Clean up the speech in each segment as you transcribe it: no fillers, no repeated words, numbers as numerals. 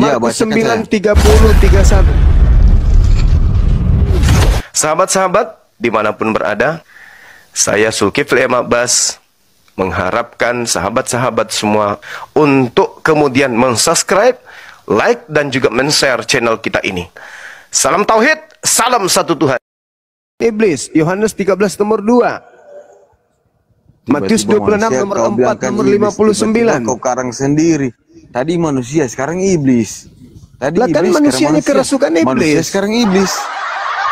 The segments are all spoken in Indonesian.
Ya, Markus bacakan 9:30-31. Sahabat-sahabat dimanapun berada, saya Zulkifli M. Abbas mengharapkan sahabat-sahabat semua untuk kemudian mensubscribe, like, dan juga men-share channel kita ini. Salam Tauhid, salam satu Tuhan. Iblis, Yohanes 13 nomor 2. Matius 26 nomor 4 nomor 59. Kau karang sendiri. Tadi manusia, sekarang iblis. Tadi Lah kan iblis, manusianya sekarang kerasukan manusia, iblis. sekarang iblis.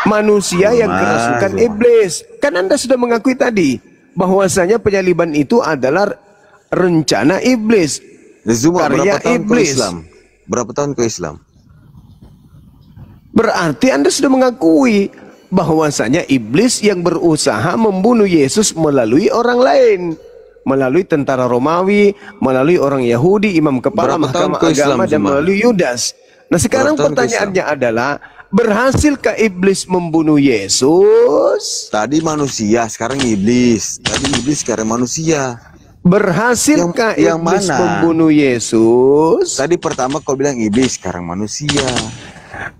Manusia yang kerasukan iblis. Kan Anda sudah mengakui tadi bahwasanya penyaliban itu adalah rencana iblis, Zuma, karya berapa tahun kau iblis. Islam? Berapa tahun kau Islam? Berarti Anda sudah mengakui bahwasanya iblis yang berusaha membunuh Yesus melalui orang lain, melalui tentara Romawi, melalui orang Yahudi, imam kepala Berapa tahun mahkamah kau Islam, agama, dan Zuma? melalui Yudas. Nah sekarang Berapa tahun kau pertanyaannya adalah, berhasilkah iblis membunuh Yesus? Tadi manusia, sekarang iblis. Tadi iblis, sekarang manusia. Berhasilkah Yang iblis mana? membunuh Yesus? Tadi pertama kau bilang iblis, sekarang manusia.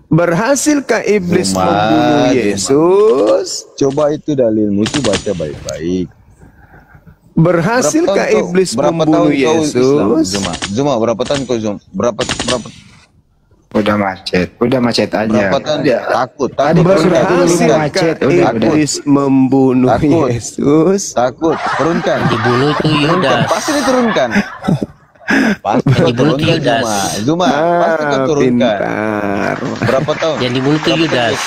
Berhasilkah iblis Zuma, membunuh Zuma. Yesus? Coba itu dalilmu itu baca baik-baik. Berhasilkah iblis membunuh Yesus? Zuma, berapa tahun kau Zuma? Berapa Udah macet aja. berapa tahun dia? Takut, Tadi takut, sudah turunkan, dulu turunkan. macet. Iblis membunuh Takut. Yesus. Takut, turunkan. Dibunuh itu Turunkan, Yudas. pasti diturunkan. Pasti kau Dibunuh itu turunkan Yudas. Zuma, pasti kau turunkan. Pintar. Berapa tahun? Yang dibunuh itu Yudas.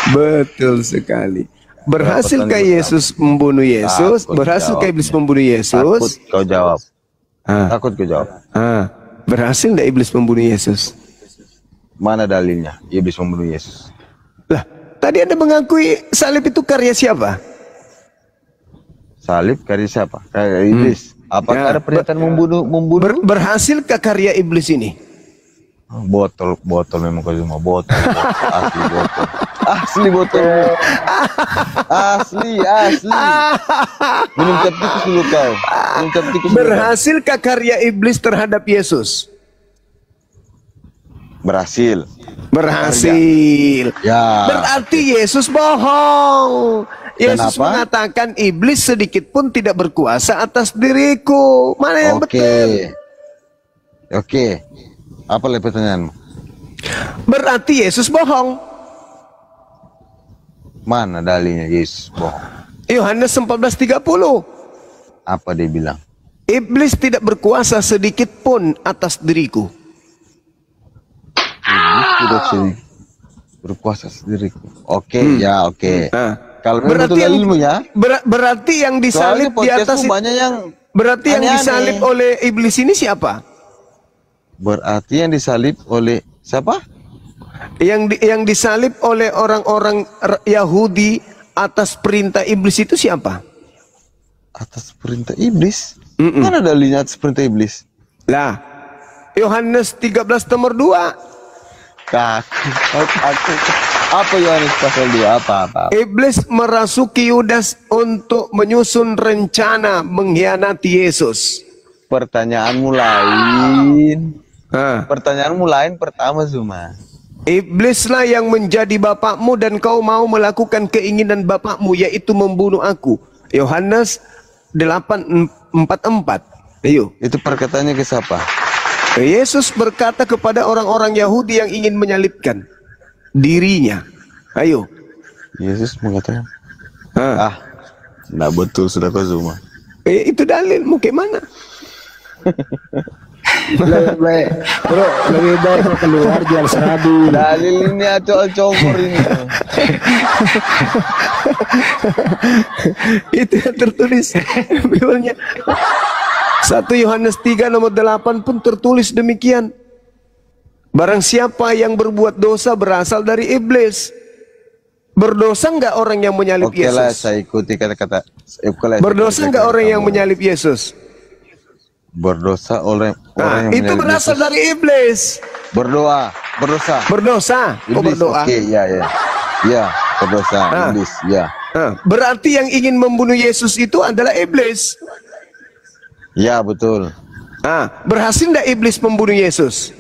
Betul sekali. Berhasilkah Berapa tahun Yesus membunuh Yesus? Takut Berhasilkah iblis jawabnya. membunuh Takut Yesus? kau jawab. Ah, Takut kau jawab. berhasil tidak iblis membunuh Yesus? Mana dalilnya? Iblis membunuh Yesus. Lah, tadi Anda mengakui salib itu karya siapa? Salib karya siapa? Karya iblis. Apakah Ya, ada pernyataan membunuh? Berhasilkah karya iblis ini? Botol memang kau Zuma, botol. Asli botol. Asli botol. Asli. Minum cap tikus dulu kau. Minum cap tikus dulu kau. Berhasilkah karya iblis terhadap Yesus? Berhasil. Berhasil. Ya. Berarti Yesus bohong. Yesus Kenapa? mengatakan iblis sedikit pun tidak berkuasa atas diriku. Mana yang betul? Oke. Apa lagi pertanyaanmu? Berarti Yesus bohong. Mana dalilnya Yesus bohong? Yohanes 14:30. Apa dia bilang? Iblis tidak berkuasa sedikit pun atas diriku. Iblis tidak sendiri berkuasa sendiriku. Oke, ya oke. Nah, Kalau memang betul dalilmu ya. berarti yang Soalnya disalib di atas podcastmu banyak yang berarti yang aneh-aneh. disalib oleh iblis ini siapa? Berarti yang disalib oleh siapa? Yang disalib oleh orang-orang Yahudi atas perintah iblis itu siapa? Atas perintah iblis. Mana dalilnya atas perintah iblis? Lah, Yohanes 13 nomor 2. Aku. Apa Yohanes pasal 2? Apa? Iblis merasuki Yudas untuk menyusun rencana mengkhianati Yesus. Pertanyaanmu lain. Hah. Pertanyaanmu lain pertama Zuma. Iblislah yang menjadi bapakmu dan kau mau melakukan keinginan bapakmu, yaitu membunuh aku. Yohanes 8:44. Ayo. Itu perkataannya ke siapa? Yesus berkata kepada orang-orang Yahudi yang ingin menyalibkan dirinya. Ayo. Yesus mengatakan, Hah. Nah betul sudah kau Zuma. Itu dalilmu gimana? Lebih baik, bro, lebih baik kau keluar jual serabi. Dalil ini acol-comor ini. Itu yang tertulis Bibelnya. 1 Yohanes 3 nomor 8 pun tertulis demikian. Barang siapa yang berbuat dosa berasal dari iblis. Berdosa enggak orang yang menyalib Oke lah, Yesus? saya ikuti kata-kata. Berdosa enggak orang yang menyalib Yesus? Berdosa orang Nah, yang itu menyalib berasal Yesus. dari iblis. Berdosa. Berdosa. Oh, Iblis, berdoa. oke, ya, berdosa, iblis, ya. Berarti yang ingin membunuh Yesus itu adalah iblis. Ya, betul. Berhasil enggak iblis membunuh Yesus?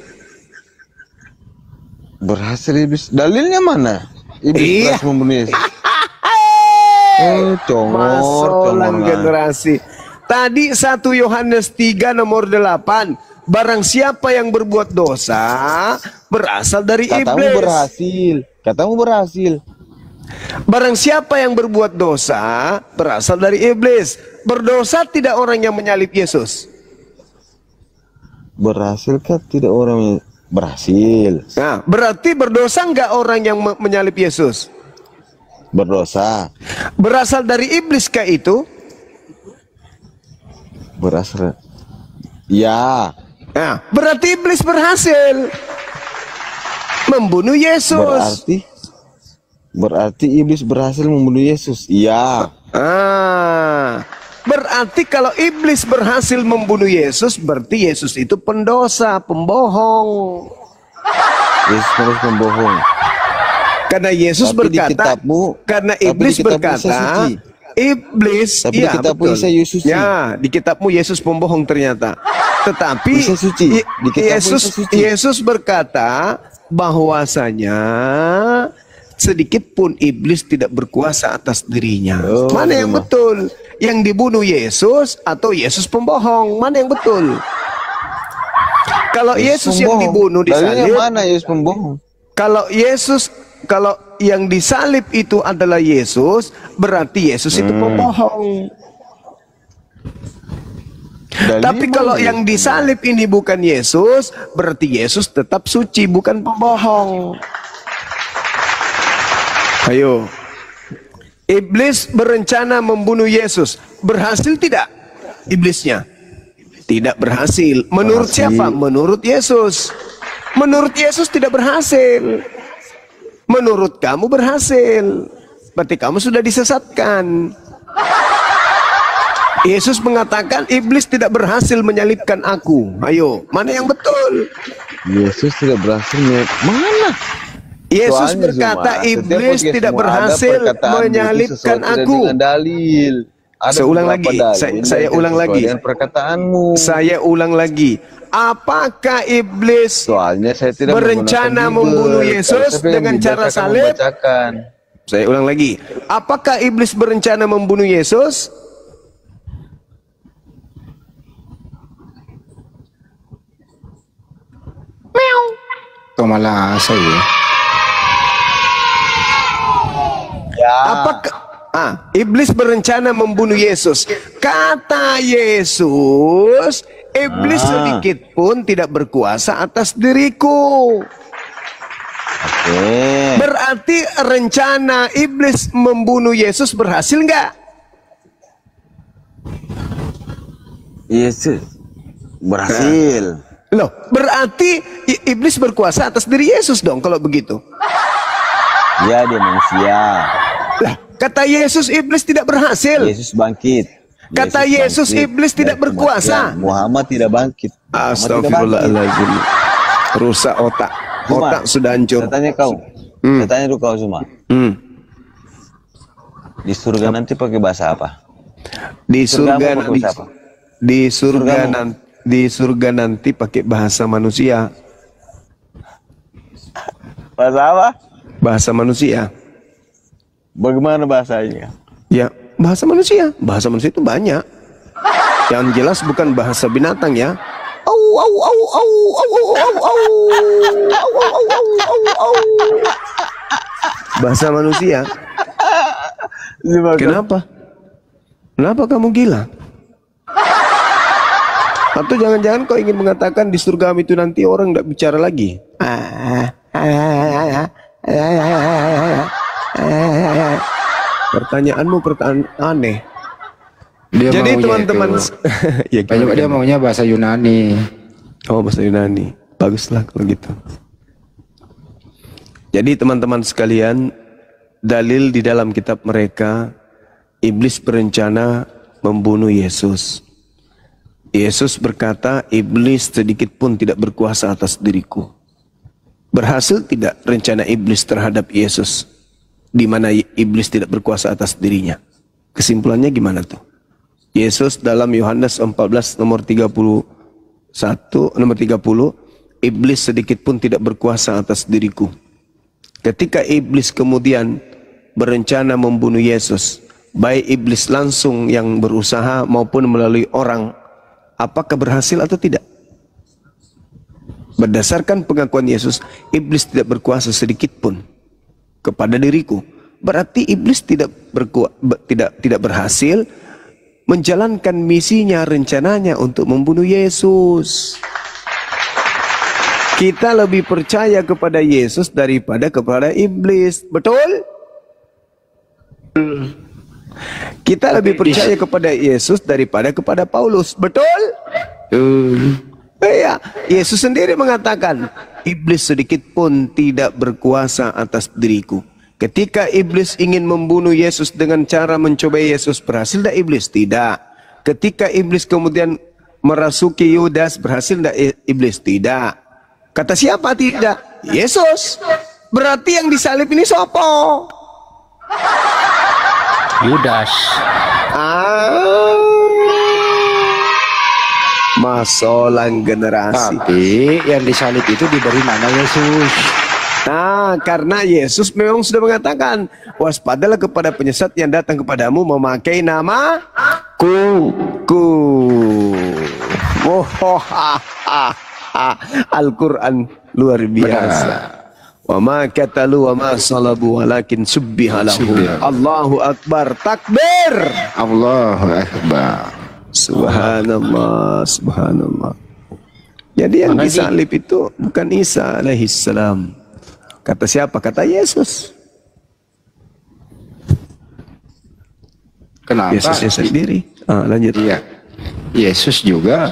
Berhasil iblis. Dalilnya mana? Iblis Iya. berhasil membunuh Yesus. Congor Masolan lah. generasi. Tadi 1 Yohanes 3 nomor 8. Barang siapa yang berbuat dosa berasal dari Katamu iblis. berhasil. Katamu berhasil. Barang siapa yang berbuat dosa berasal dari iblis. Berdosa tidak orang yang menyalib Yesus. Berhasilkah tidak orang yang berhasil? Nah, berarti berdosa enggak orang yang menyalib Yesus? Berdosa. Berasal dari iblis kah itu? Berasal. Ya. Nah, berarti iblis berhasil membunuh Yesus. Berarti iblis berhasil membunuh Yesus. Iya. Berarti kalau iblis berhasil membunuh Yesus, berarti Yesus itu pendosa, pembohong. Yesus harus membohong. Karena Yesus Tapi di berkata, kitabmu, karena tapi iblis di kitabmu Isa berkata, suci. iblis, Tapi di kitabmu Isa Yesus suci. Ya, di kitabmu Yesus pembohong ternyata. Tetapi Isa suci. Di kitabmu Isa suci. Yesus berkata bahwasanya sedikit pun iblis tidak berkuasa atas dirinya. Oh, Mana yang memang. betul? Yang dibunuh Yesus atau Yesus pembohong? Mana yang betul? Kalau Yesus yang dibunuh Dalilnya disalib, mana Yesus pembohong? kalau yang disalib itu adalah Yesus, berarti Yesus itu pembohong. Dalilnya Tapi kalau mana yang Yesus disalib ini bukan Yesus, berarti Yesus tetap suci, bukan pembohong. Ayo. Iblis berencana membunuh Yesus. Berhasil tidak iblisnya? Tidak berhasil. Menurut Berhasil. siapa? Menurut Yesus. Menurut Yesus tidak berhasil. Menurut kamu berhasil. Berarti kamu sudah disesatkan. Yesus mengatakan iblis tidak berhasil menyalibkan aku. Ayo, mana yang betul? Yesus tidak berhasil. Mana? Yesus Soalnya berkata Zuma, iblis setiap podcast tidak semua ada berhasil perkataan itu menyalibkan sesuai aku. dengan dalil. Ada Saya ulang beberapa lagi. dalil Saya yang ulang sesuai lagi. dengan perkataanmu. Saya ulang lagi. Apakah iblis Soalnya saya tidak berencana menggunakan membunuh Bible. Yesus Tapi yang dengan Bible cara akan salib? membacakan. Saya ulang lagi. Apakah iblis berencana membunuh Yesus? Kau malah saya. Apakah iblis berencana membunuh Yesus? Kata Yesus, iblis sedikit pun tidak berkuasa atas diriku. Berarti rencana iblis membunuh Yesus berhasil nggak? Yesus berhasil. Loh, berarti iblis berkuasa atas diri Yesus dong kalau begitu. Ya, dia manusia. Lah, kata Yesus iblis tidak berhasil. Yesus bangkit. Kata Yesus bangkit iblis tidak dari berkuasa. kematian. Muhammad tidak bangkit. Astagfirullahaladzim. Rusak otak. Zuma, Otak sudah hancur. Saya tanya kau. Saya tanya dulu kau Zuma. Di surga nanti pakai bahasa apa? Di Surgamu surga pakai bahasa apa? Surgamu. di surga nanti pakai bahasa manusia. Bahasa apa? Bahasa manusia. Bagaimana bahasanya? Ya, bahasa manusia. Bahasa manusia itu banyak. Yang jelas bukan bahasa binatang ya. Au au au au au au au au. Au au au au au au. Bahasa manusia. Kenapa? Kenapa kamu gila? Atau jangan-jangan kau ingin mengatakan di surga itu nanti orang tidak bicara lagi? Pertanyaanmu pertanyaan aneh. Dia Jadi maunya teman-teman, itu. ya Dia maunya bahasa Yunani. oh bahasa Yunani, baguslah kalau gitu. Jadi teman-teman sekalian, dalil di dalam kitab mereka, iblis berencana membunuh Yesus. Yesus berkata, iblis sedikit pun tidak berkuasa atas diriku. Berhasil tidak rencana iblis terhadap Yesus, di mana iblis tidak berkuasa atas dirinya? Kesimpulannya gimana tuh? Yesus dalam Yohanes 14 nomor 30, iblis sedikit pun tidak berkuasa atas diriku. Ketika iblis kemudian berencana membunuh Yesus, baik iblis langsung yang berusaha maupun melalui orang, apakah berhasil atau tidak? Berdasarkan pengakuan Yesus, iblis tidak berkuasa sedikit pun kepada diriku. Berarti iblis tidak berhasil menjalankan misinya, rencananya untuk membunuh Yesus. Kita lebih percaya kepada Yesus daripada kepada iblis. Betul? Kita lebih percaya kepada Yesus daripada kepada Paulus. Betul? Iya, Yesus sendiri mengatakan, iblis sedikit pun tidak berkuasa atas diriku. Ketika iblis ingin membunuh Yesus dengan cara mencobai Yesus, berhasil tidak iblis? Tidak. Ketika iblis kemudian merasuki Yudas, berhasil tidak iblis? Tidak. Kata siapa tidak? Yesus. Berarti yang disalib ini sopo? Yudas. Masolang generasi. Tapi yang disalib itu diberi nama Yesus. Nah, karena Yesus memang sudah mengatakan, waspadalah kepada penyesat yang datang kepadamu memakai nama ku. Al-Quran luar biasa. Wa ma katalu wa ma salabu walakin subbiha lahu. Allahu Akbar. Takbir. Allahu Akbar. Subhanallah, subhanallah. Jadi yang disalib itu bukan Isa alaihissalam. Kata siapa? Kata Yesus. Kenapa? Yesusnya sendiri. Lanjut. Iya. Yesus juga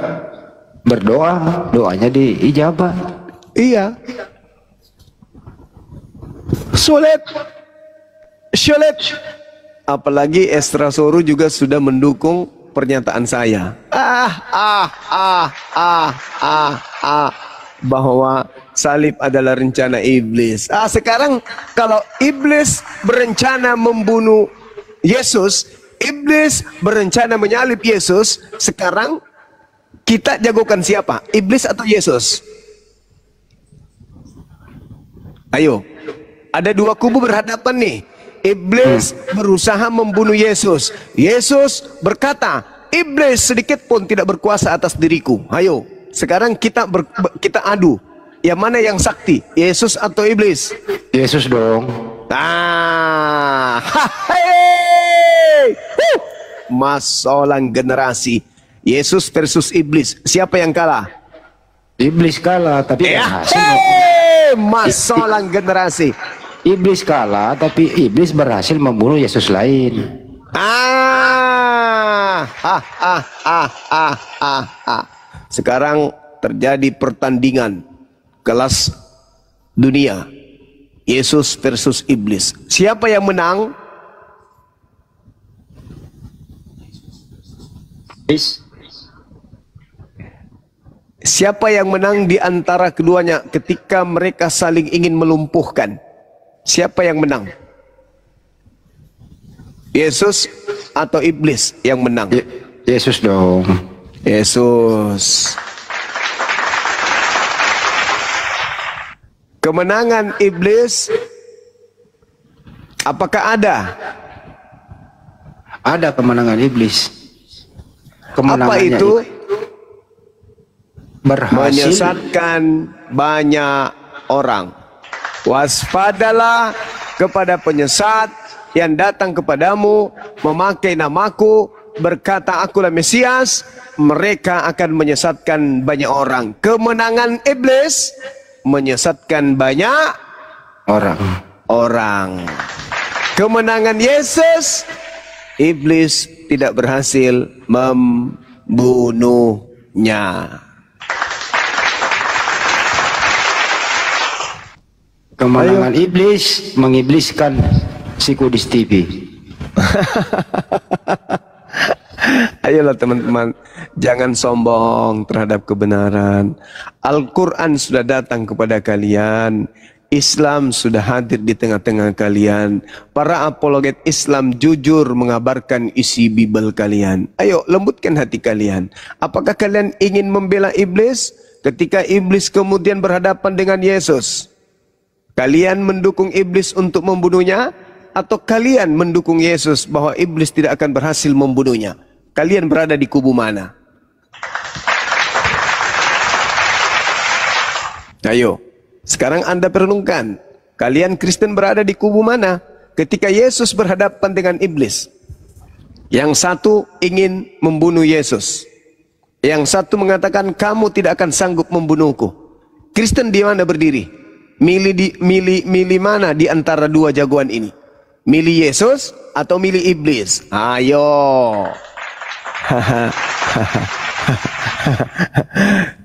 berdoa, doanya diijabah. Iya. Sulit. Apalagi Esra Soru juga sudah mendukung pernyataan saya. Bahwa salib adalah rencana iblis. Sekarang kalau iblis berencana membunuh Yesus, iblis berencana menyalib Yesus, sekarang kita jagokan siapa? Iblis atau Yesus? Ayo. Ada dua kubu berhadapan nih. Iblis berusaha membunuh Yesus. Yesus berkata, iblis sedikit pun tidak berkuasa atas diriku. Ayo, sekarang kita adu. Yang mana yang sakti? Yesus atau iblis? Yesus dong. Masolang generasi. Yesus versus iblis. Siapa yang kalah? Iblis kalah, tapi berhasil. Masolang generasi. Iblis kalah, tapi iblis berhasil membunuh Yesus lain. Sekarang terjadi pertandingan kelas dunia. Yesus versus iblis. Siapa yang menang? Siapa yang menang di antara keduanya ketika mereka saling ingin melumpuhkan? Siapa yang menang? Yesus atau iblis yang menang? Yesus dong. Yesus. Kemenangan iblis apakah ada? Ada kemenangan iblis. Apa itu? Berhasil menyesatkan banyak orang. Waspadalah kepada penyesat yang datang kepadamu memakai namaku, berkata akulah Mesias. Mereka akan menyesatkan banyak orang. Kemenangan iblis menyesatkan banyak orang. Kemenangan Yesus, iblis tidak berhasil membunuhnya. Kemenangan iblis mengibliskan si Kudus TV. Ayolah teman-teman, jangan sombong terhadap kebenaran. Al-Quran sudah datang kepada kalian. Islam sudah hadir di tengah-tengah kalian. Para apologet Islam jujur mengabarkan isi Bible kalian. Ayo lembutkan hati kalian. Apakah kalian ingin membela iblis? Ketika iblis kemudian berhadapan dengan Yesus, kalian mendukung iblis untuk membunuhnya, atau kalian mendukung Yesus bahwa iblis tidak akan berhasil membunuhnya? Kalian berada di kubu mana? Ayo, sekarang Anda perlukan. Kalian Kristen berada di kubu mana ketika Yesus berhadapan dengan iblis? Yang satu ingin membunuh Yesus. Yang satu mengatakan kamu tidak akan sanggup membunuhku. Kristen di mana berdiri? Milih mana di antara dua jagoan ini? Milih Yesus atau milih iblis? Ayo.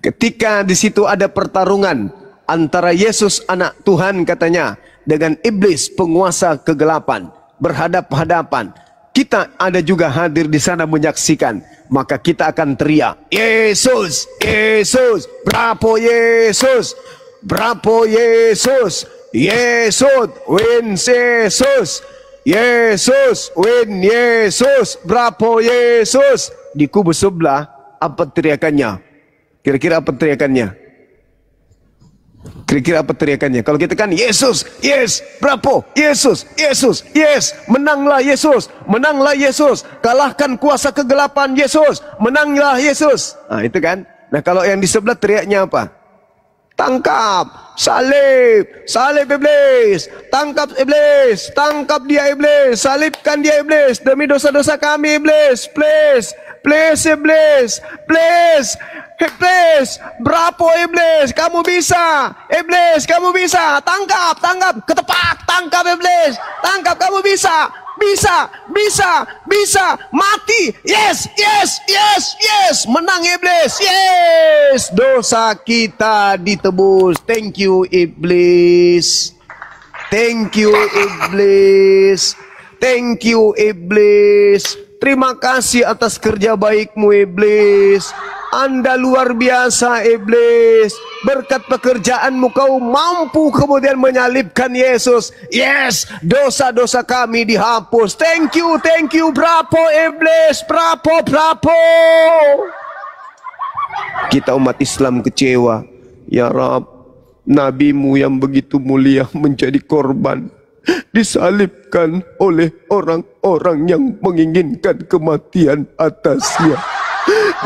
Ketika di situ ada pertarungan antara Yesus anak Tuhan katanya dengan iblis penguasa kegelapan berhadap-hadapan. Kita ada juga hadir di sana menyaksikan, maka kita akan teriak, Yesus, Yesus, berapa Yesus, berapa Yesus, Yesus, win Yesus, Yesus, win Yesus, berapa Yesus. Di kubu sebelah, apa teriakannya? Kira-kira apa teriakannya? Kira-kira apa teriakannya? Kalau kita kan Yesus, yes, berapa? Yesus, Yesus, yes, menanglah Yesus, menanglah Yesus, kalahkan kuasa kegelapan Yesus, menanglah Yesus. Nah itu kan. Nah kalau yang di sebelah teriaknya apa? Tangkap, salib, salib iblis, tangkap iblis, tangkap dia iblis, salibkan dia iblis, demi dosa-dosa kami iblis, please, please iblis, please. Iblis, berapa iblis? Kamu bisa, iblis, kamu bisa. Tangkap, tangkap, ketepak, tangkap iblis, tangkap, kamu bisa, bisa, bisa, bisa, mati. Yes, yes, yes, yes, menang iblis, yes. Dosa kita ditebus. Thank you iblis, thank you iblis, thank you iblis. Terima kasih atas kerja baikmu iblis. Anda luar biasa iblis. Berkat pekerjaanmu kau mampu kemudian menyalibkan Yesus. Yes, dosa-dosa kami dihapus. Thank you, bravo iblis, bravo. Kita umat Islam kecewa. Ya Rab, nabimu yang begitu mulia menjadi korban, disalibkan oleh orang-orang yang menginginkan kematian atasnya.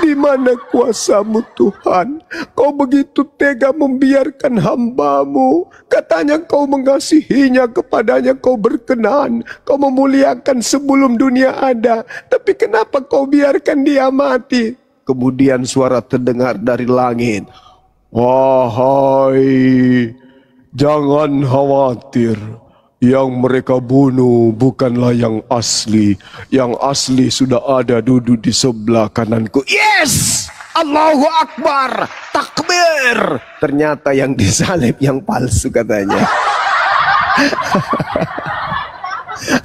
Di mana kuasamu Tuhan? Kau begitu tega membiarkan hambamu. Katanya kau mengasihinya, kepadanya kau berkenan, kau memuliakan sebelum dunia ada. Tapi kenapa kau biarkan dia mati? Kemudian suara terdengar dari langit, wahai, jangan khawatir. Yang mereka bunuh bukanlah yang asli. Yang asli sudah ada duduk di sebelah kananku. Yes! Allahu Akbar! Takbir! Ternyata yang disalib yang palsu katanya.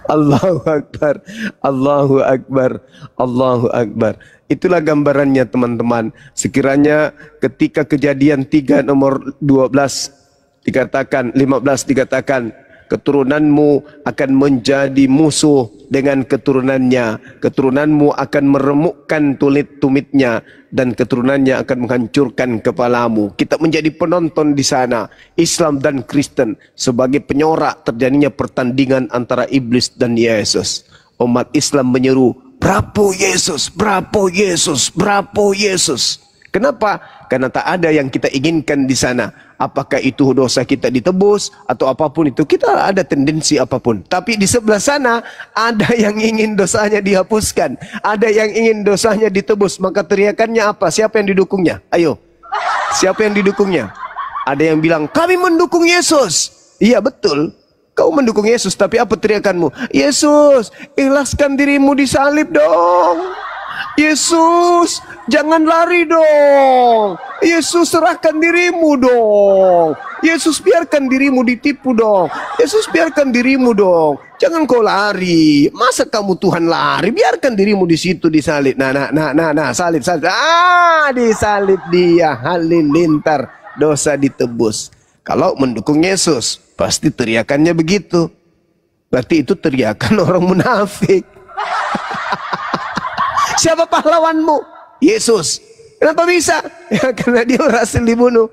Allahu Akbar, Allahu Akbar, Allahu Akbar. Itulah gambarannya teman-teman. Sekiranya ketika Kejadian 3 nomor 12 dikatakan, 15 dikatakan, keturunanmu akan menjadi musuh dengan keturunannya. Keturunanmu akan meremukkan tumitnya dan keturunannya akan menghancurkan kepalamu. Kita menjadi penonton di sana. Islam dan Kristen sebagai penyorak terjadinya pertandingan antara iblis dan Yesus. Umat Islam menyeru, "Bravo Yesus, bravo Yesus, bravo Yesus." Kenapa? Karena tak ada yang kita inginkan di sana. Apakah itu dosa kita ditebus atau apapun itu, kita ada tendensi apapun. Tapi di sebelah sana ada yang ingin dosanya dihapuskan, ada yang ingin dosanya ditebus. Maka teriakannya apa? Siapa yang didukungnya? Ayo, siapa yang didukungnya? Ada yang bilang kami mendukung Yesus. Iya betul, kau mendukung Yesus. Tapi apa teriakanmu? Yesus, ikhlaskan dirimu disalib dong. Yesus, jangan lari dong. Yesus, serahkan dirimu dong. Yesus, biarkan dirimu ditipu dong. Yesus, biarkan dirimu dong. Jangan kau lari. Masa kamu Tuhan lari? Biarkan dirimu di situ disalib. Nah, salib. Disalib dia, halilintar, dosa ditebus. Kalau mendukung Yesus, pasti teriakannya begitu. Berarti itu teriakan orang munafik. Siapa pahlawanmu? Yesus. Kenapa bisa? Ya karena dia berhasil dibunuh.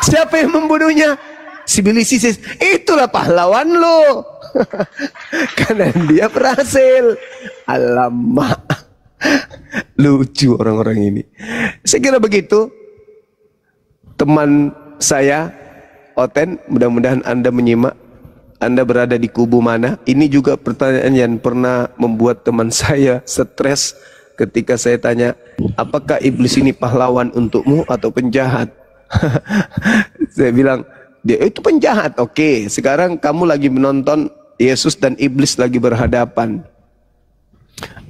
Siapa yang membunuhnya? Si Billy Isis. Itulah pahlawan lo. Karena dia berhasil. Alamak. Lucu orang-orang ini. Saya kira begitu. Teman saya, Oten, mudah-mudahan Anda menyimak. Anda berada di kubu mana? Ini juga pertanyaan yang pernah membuat teman saya stres ketika saya tanya, apakah iblis ini pahlawan untukmu atau penjahat? Saya bilang, dia itu penjahat. Oke, sekarang kamu lagi menonton Yesus dan iblis lagi berhadapan.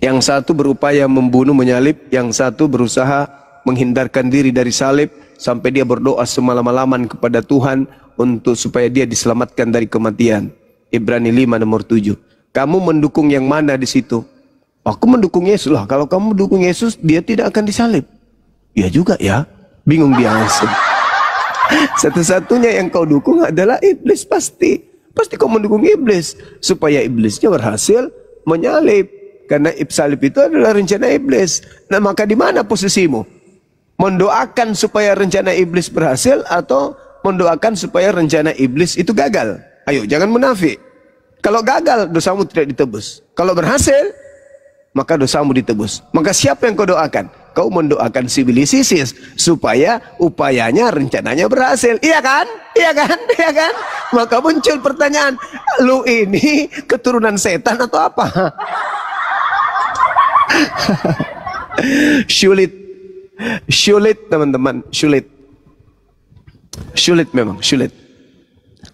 Yang satu berupaya membunuh, menyalib, yang satu berusaha menghindarkan diri dari salib sampai dia berdoa semalam-malaman kepada Tuhan untuk supaya dia diselamatkan dari kematian. Ibrani 5 nomor 7. Kamu mendukung yang mana di situ? Aku mendukung Yesus lah. Kalau kamu mendukung Yesus, dia tidak akan disalib. Ya juga ya. Bingung dia langsung. Satu-satunya yang kau dukung adalah iblis pasti. Pasti kau mendukung iblis supaya iblisnya berhasil menyalib. Karena salib itu adalah rencana iblis. Nah, maka di mana posisimu? Mendoakan supaya rencana iblis berhasil atau mendoakan supaya rencana iblis itu gagal? Ayo, jangan munafik. Kalau gagal, dosamu tidak ditebus. Kalau berhasil, maka dosamu ditebus. Maka siapa yang kau doakan? Kau mendoakan si Billy Isis supaya upayanya, rencananya berhasil. Iya kan? Iya kan? Iya kan? Maka muncul pertanyaan, lu ini keturunan setan atau apa? Sulit teman-teman, sulit memang, sulit.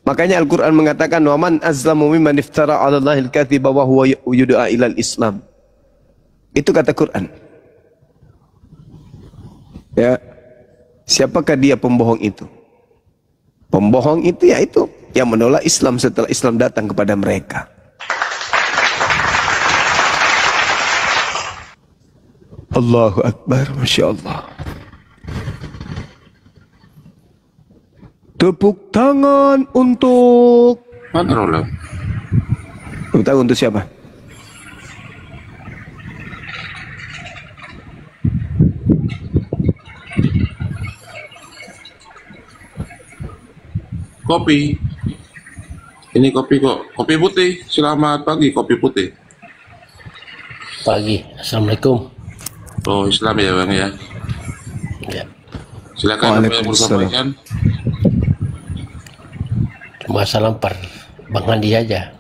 Makanya Al-Quran mengatakan, waman azlamu mimman iftara 'ala Allahil kadziba wa huwa yud'a ilal Islam. Itu kata Quran. Ya, siapakah dia pembohong itu? Pembohong itu yaitu yang menolak Islam setelah Islam datang kepada mereka. Allahu Akbar, Masya Allah. Tepuk tangan untuk... Mana Roland? Tepuk tangan untuk siapa? Kopi. Ini kopi kok. Kopi putih. Selamat pagi, kopi putih. Pagi, assalamualaikum. Oh, Islam ya bang ya. Ya, Silakan apa yang mau sampaikan. cuma salam per Bang Handi aja.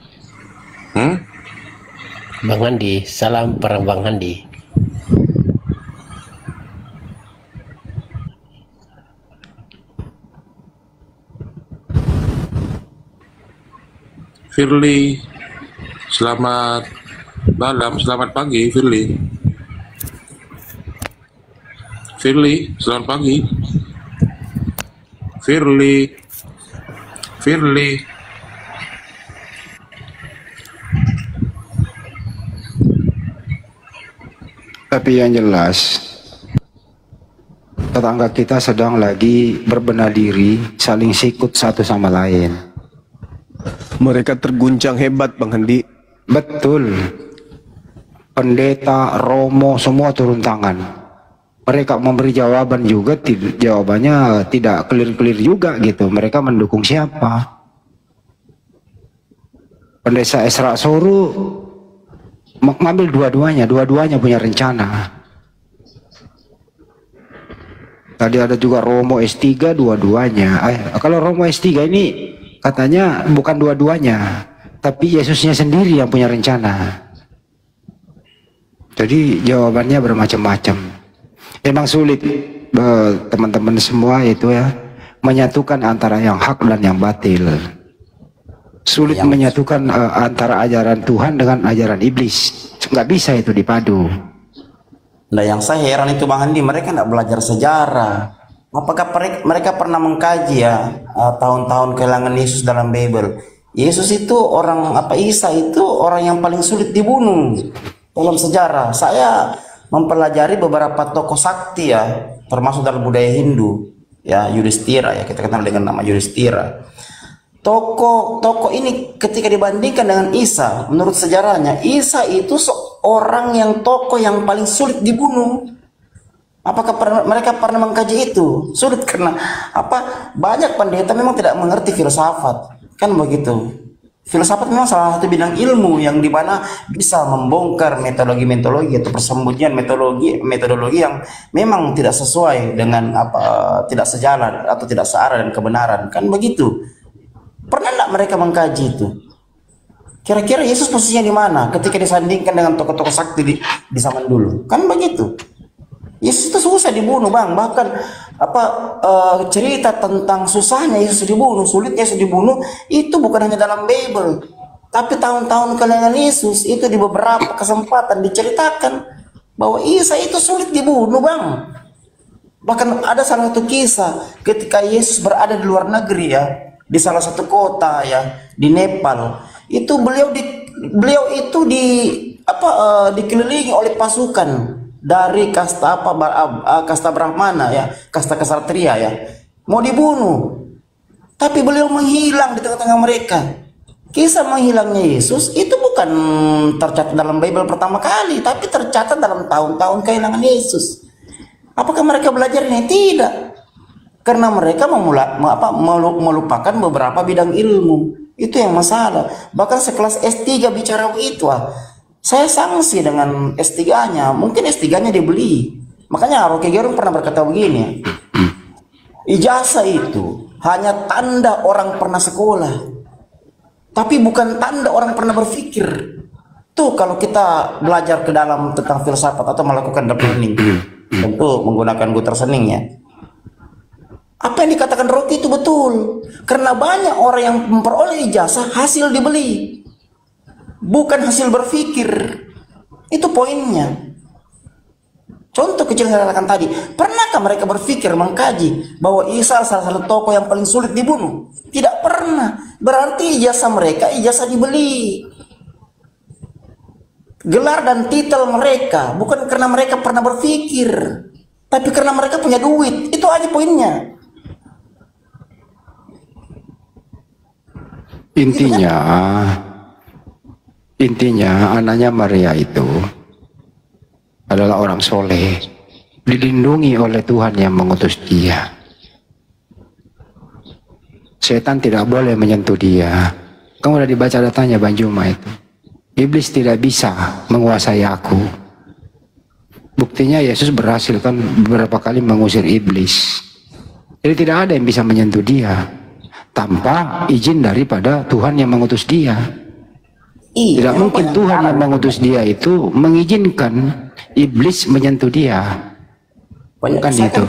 Bang Handi, salam per Bang Handi. Firly, selamat malam, selamat pagi Firly. Firly, selamat pagi. Firly. Tapi yang jelas, tetangga kita sedang lagi berbenah diri, saling sikut satu sama lain. Mereka terguncang hebat, Bang Handi. Betul. Pendeta, romo, semua turun tangan. Mereka memberi jawaban juga, jawabannya tidak clear-clear juga gitu. Mereka mendukung siapa? Pendeta Esra Soru mengambil dua-duanya punya rencana. Tadi ada juga Romo S3 dua-duanya. Kalau Romo S3 ini katanya bukan dua-duanya, tapi Yesusnya sendiri yang punya rencana. Jadi jawabannya bermacam-macam. Memang sulit teman-teman semua itu ya, menyatukan antara yang hak dan yang batil. Sulit menyatukan antara ajaran Tuhan dengan ajaran iblis. Nggak bisa itu dipadu. Nah, yang saya heran itu Bang Handi, mereka nggak belajar sejarah. Apakah mereka pernah mengkaji ya tahun-tahun kehilangan Yesus dalam Bible? Yesus itu Isa itu orang yang paling sulit dibunuh dalam sejarah. Saya mempelajari beberapa tokoh sakti ya, termasuk dalam budaya Hindu ya, Yudhistira ya, kita kenal dengan nama Yudhistira. Tokoh ini ketika dibandingkan dengan Isa, menurut sejarahnya Isa itu seorang yang tokoh yang paling sulit dibunuh. Apakah mereka pernah mengkaji itu? Sulit karena apa? Banyak pendeta memang tidak mengerti filsafat, kan begitu. Filsafat memang salah satu bidang ilmu yang dimana bisa membongkar metodologi atau persembunyian metodologi yang memang tidak sesuai dengan apa, tidak sejalan atau tidak searah dan kebenaran, kan begitu. Pernah tidak mereka mengkaji itu? Kira-kira Yesus posisinya di mana ketika disandingkan dengan tokoh-tokoh sakti di zaman dulu? Kan begitu. Yesus itu susah dibunuh, Bang. Bahkan apa cerita tentang susahnya Yesus dibunuh, sulitnya Yesus dibunuh itu bukan hanya dalam Bible, tapi tahun-tahun kelahiran Yesus itu di beberapa kesempatan diceritakan bahwa Isa itu sulit dibunuh, Bang. Bahkan ada salah satu kisah ketika Yesus berada di luar negeri ya, di salah satu kota ya, di Nepal. Itu beliau itu dikelilingi oleh pasukan dari kasta kasta Brahmana ya, kasta kesatria ya, mau dibunuh, tapi beliau menghilang di tengah-tengah mereka. Kisah menghilangnya Yesus itu bukan tercatat dalam Bible pertama kali, tapi tercatat dalam tahun-tahun kehilangan Yesus. Apakah mereka belajar ini? Tidak, karena mereka melupakan beberapa bidang ilmu. Itu yang masalah. Bahkan sekelas S3 bicara itu, saya sanksi dengan S3-nya. Mungkin S3-nya dibeli. Makanya Rocky Gerung pernah berkata begini, ijazah itu hanya tanda orang pernah sekolah, tapi bukan tanda orang pernah berpikir. Tuh kalau kita belajar ke dalam tentang filsafat atau melakukan deep learning, tentu menggunakan Guter Sening ya. Apa yang dikatakan Rocky itu betul. Karena banyak orang yang memperoleh ijazah hasil dibeli, bukan hasil berpikir. Itu poinnya. Contoh kecil yang saya katakan tadi, pernahkah mereka berpikir mengkaji bahwa Isa salah satu tokoh yang paling sulit dibunuh? Tidak pernah. Berarti ijazah mereka ijazah dibeli. Gelar dan titel mereka bukan karena mereka pernah berpikir, tapi karena mereka punya duit. Itu aja poinnya. Intinya anaknya Maria itu adalah orang soleh, dilindungi oleh Tuhan yang mengutus dia. Setan tidak boleh menyentuh dia. Kamu udah dibaca datanya Bang Juma itu. Iblis tidak bisa menguasai aku. Buktinya Yesus berhasil kan beberapa kali mengusir iblis. Jadi tidak ada yang bisa menyentuh dia tanpa izin daripada Tuhan yang mengutus dia. Tidak mungkin Tuhan yang mengutus dia itu mengizinkan iblis menyentuh dia. Bukan itu.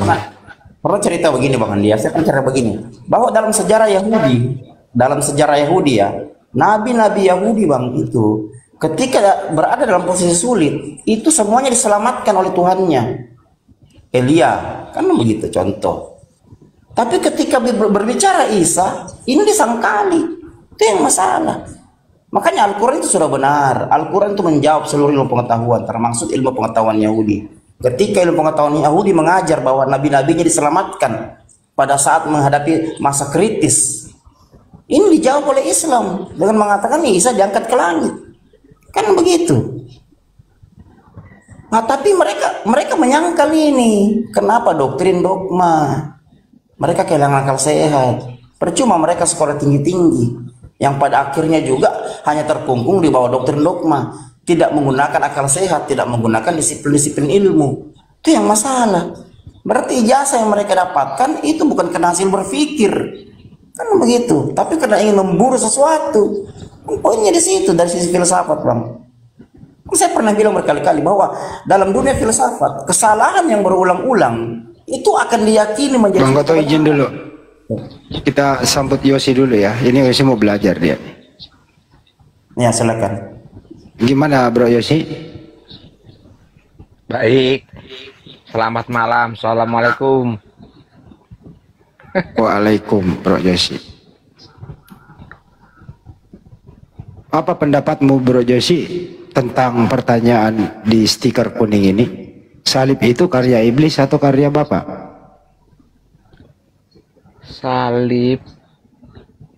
Pernah cerita begini Bang Andi, saya kan cerita begini, bahwa dalam sejarah Yahudi ya, nabi-nabi Yahudi Bang itu ketika berada dalam posisi sulit, itu semuanya diselamatkan oleh Tuhannya. Elia, kan begitu contoh. Tapi ketika berbicara Isa, ini disangkali. Itu yang masalah. Makanya Al-Quran itu sudah benar. Al-Quran itu menjawab seluruh ilmu pengetahuan, termasuk ilmu pengetahuan Yahudi. Ketika ilmu pengetahuan Yahudi mengajar bahwa nabi-nabinya diselamatkan pada saat menghadapi masa kritis, ini dijawab oleh Islam dengan mengatakan Isa diangkat ke langit. Kan begitu. Nah, tapi mereka menyangkal ini. Kenapa? Doktrin dogma. Mereka kehilangan akal sehat. Percuma mereka sekolah tinggi-tinggi, yang pada akhirnya juga hanya terkungkung di bawah doktrin dogma, tidak menggunakan akal sehat, tidak menggunakan disiplin-disiplin ilmu. Itu yang masalah. Berarti ijazah yang mereka dapatkan itu bukan karena hasil berpikir, kan begitu, tapi karena ingin memburu sesuatu. Poinnya di situ dari sisi filsafat, Bang. Saya pernah bilang berkali-kali bahwa dalam dunia filsafat, kesalahan yang berulang-ulang itu akan diyakini menjadi. Bang Goto izin dulu. Kita sambut Yosi dulu ya. Ini Yosi mau belajar dia. Ya, silakan. Gimana Bro Yosi? Baik. Selamat malam. Assalamualaikum. Waalaikum Bro Yosi. Apa pendapatmu Bro Yosi tentang pertanyaan di stiker kuning ini? Salib itu karya iblis atau karya Bapak? Salib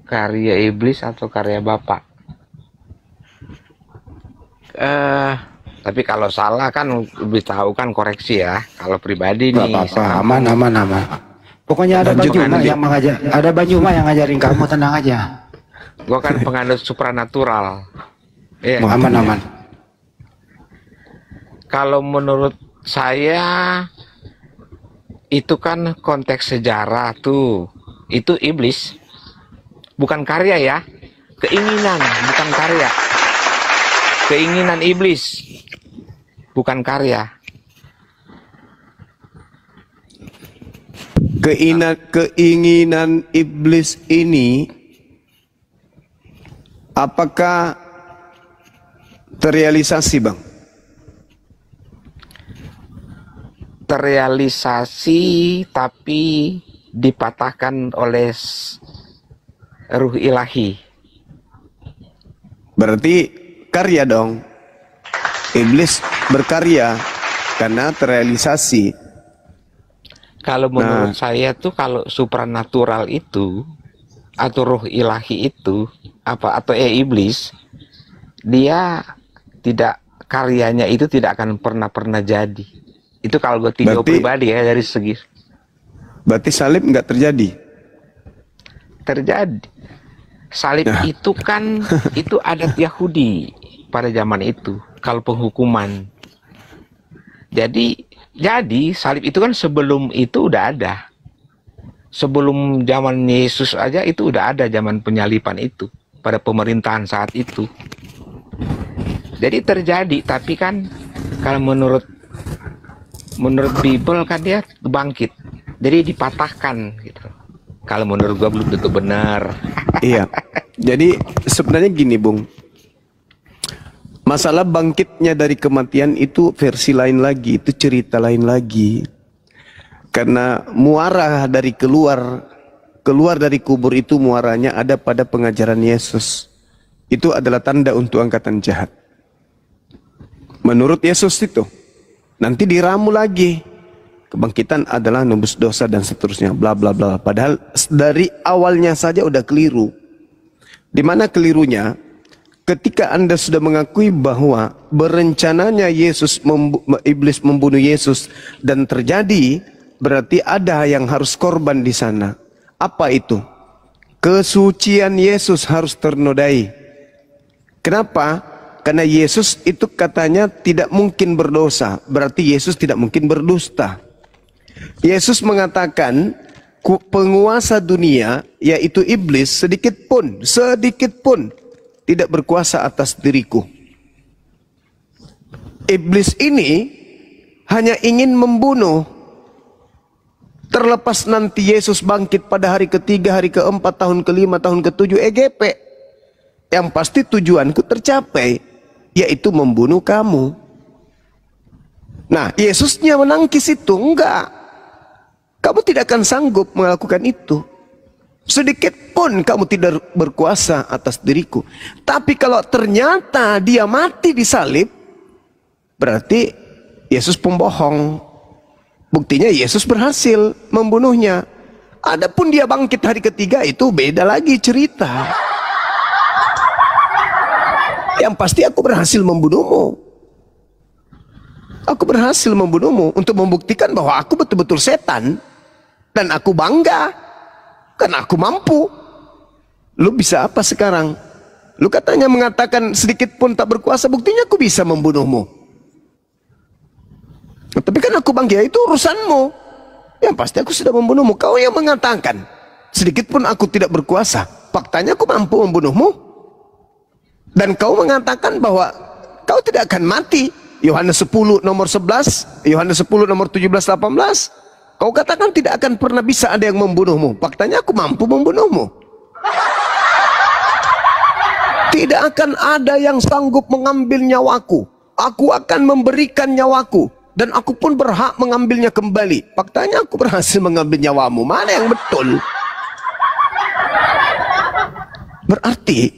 karya iblis atau karya Bapak? Tapi kalau salah kan lebih tahu kan koreksi ya. Kalau pribadi Nggak nih, apa-apa, aman, aman, aman. Pokoknya ada Lanjut, Banyuma lanjut. yang mengajar, ada Banyuma yang ngajarin kamu, tenang aja. gue kan penganut supranatural. Iya. Aman, aman. Kalau menurut saya itu kan konteks sejarah tuh. Itu iblis. Bukan karya ya. Keinginan, bukan karya. Keinginan iblis. Bukan karya. Keinginan iblis ini apakah terrealisasi, Bang? Terrealisasi tapi dipatahkan oleh ruh ilahi. Berarti karya dong. Iblis berkarya karena terrealisasi. Kalau menurut saya tuh kalau supranatural itu atau ruh ilahi itu atau iblis, dia tidak, karyanya itu tidak akan pernah jadi. Itu kalau gue tinjau pribadi ya dari segi. Berarti salib nggak terjadi? Terjadi. Salib itu kan itu adat Yahudi pada zaman itu. Kalau penghukuman. Jadi salib itu kan sebelum itu udah ada. Sebelum zaman Yesus aja itu udah ada zaman penyalipan itu pada pemerintahan saat itu. Jadi terjadi, tapi kan kalau menurut Bible kan dia bangkit. Jadi dipatahkan gitu. Kalau menurut gua belum tentu benar. Iya. Jadi sebenarnya gini, Bung. Masalah bangkitnya dari kematian itu versi lain lagi, itu cerita lain lagi. Karena muara dari keluar dari kubur itu muaranya ada pada pengajaran Yesus. Itu adalah tanda untuk angkatan jahat. Menurut Yesus itu. Nanti diramu lagi. Kebangkitan adalah nebus dosa dan seterusnya, bla bla bla. Padahal dari awalnya saja udah keliru. Di mana kelirunya? Ketika Anda sudah mengakui bahwa berencananya iblis membunuh Yesus dan terjadi, berarti ada yang harus korban di sana. Apa itu? Kesucian Yesus harus ternodai. Kenapa? Karena Yesus itu katanya tidak mungkin berdosa, berarti Yesus tidak mungkin berdusta. Yesus mengatakan penguasa dunia, yaitu iblis, sedikit pun tidak berkuasa atas diriku. Iblis ini hanya ingin membunuh. Terlepas nanti Yesus bangkit pada hari ketiga, hari keempat, tahun kelima, tahun ketujuh, EGP. Yang pasti tujuanku tercapai, yaitu membunuh kamu. Nah, Yesusnya menangkis itu, enggak. Kamu tidak akan sanggup melakukan itu. Sedikit pun kamu tidak berkuasa atas diriku. Tapi kalau ternyata dia mati di salib, berarti Yesus pembohong. Buktinya Yesus berhasil membunuhnya. Adapun dia bangkit hari ketiga, itu beda lagi cerita. Yang pasti aku berhasil membunuhmu. Aku berhasil membunuhmu untuk membuktikan bahwa aku betul-betul setan. Dan aku bangga. Karena aku mampu. Lu bisa apa sekarang? Lu katanya mengatakan sedikit pun tak berkuasa, buktinya aku bisa membunuhmu. Tapi kan aku bangga, itu urusanmu. Yang pasti aku sudah membunuhmu. Kau yang mengatakan sedikit pun aku tidak berkuasa, faktanya aku mampu membunuhmu. Dan kau mengatakan bahwa kau tidak akan mati. Yohanes 10 nomor 11, Yohanes 10 nomor 17, 18. Kau katakan tidak akan pernah bisa ada yang membunuhmu. Faktanya aku mampu membunuhmu. Tidak akan ada yang sanggup mengambil nyawaku. Aku akan memberikan nyawaku. Dan aku pun berhak mengambilnya kembali. Faktanya aku berhasil mengambil nyawamu. Mana yang betul? Berarti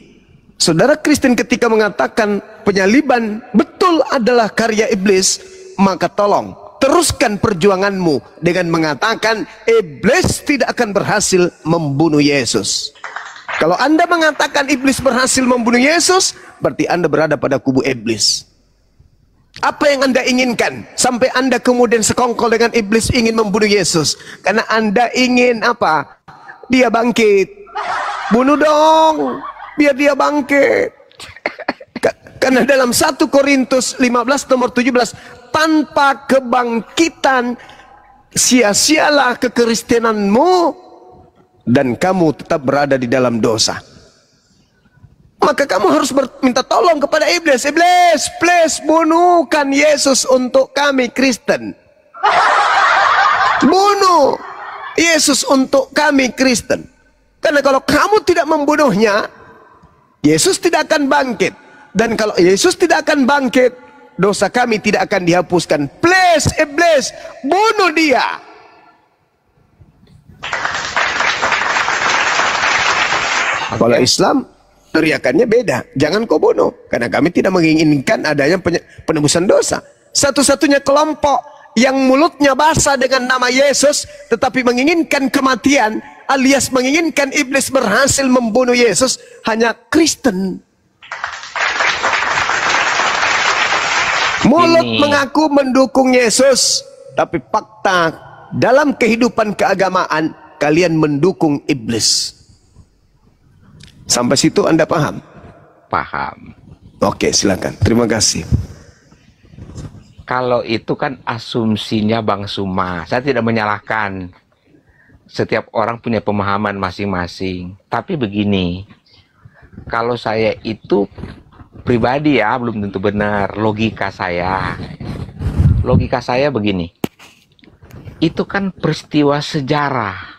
saudara Kristen ketika mengatakan penyaliban betul adalah karya iblis, maka tolong teruskan perjuanganmu dengan mengatakan iblis tidak akan berhasil membunuh Yesus. Kalau Anda mengatakan iblis berhasil membunuh Yesus, berarti Anda berada pada kubu iblis. Apa yang Anda inginkan sampai Anda kemudian sekongkol dengan iblis ingin membunuh Yesus? Karena Anda ingin apa? Dia bangkit. Bunuh dong, biar dia bangkit. Karena dalam 1 Korintus 15 nomor 17, tanpa kebangkitan sia-sialah kekristenanmu dan kamu tetap berada di dalam dosa. Maka kamu harus minta tolong kepada iblis. Iblis, please bunuhkan Yesus untuk kami Kristen. Bunuh Yesus untuk kami Kristen. Karena kalau kamu tidak membunuhnya, Yesus tidak akan bangkit. Dan kalau Yesus tidak akan bangkit, dosa kami tidak akan dihapuskan. Please, iblis, bunuh dia. Kalau Islam, teriakannya beda. Jangan kau bunuh. Karena kami tidak menginginkan adanya penebusan dosa. Satu-satunya kelompok yang mulutnya basah dengan nama Yesus, tetapi menginginkan kematian, alias menginginkan iblis berhasil membunuh Yesus, hanya Kristen. Mulut mengaku mendukung Yesus, tapi fakta dalam kehidupan keagamaan, kalian mendukung iblis. Sampai situ Anda paham? Paham. Oke, silakan. Terima kasih. Kalau itu kan asumsinya Bang Suma. Saya tidak menyalahkan. Setiap orang punya pemahaman masing-masing. Tapi begini, kalau saya itu pribadi ya, belum tentu benar. Logika saya begini. Itu kan peristiwa sejarah.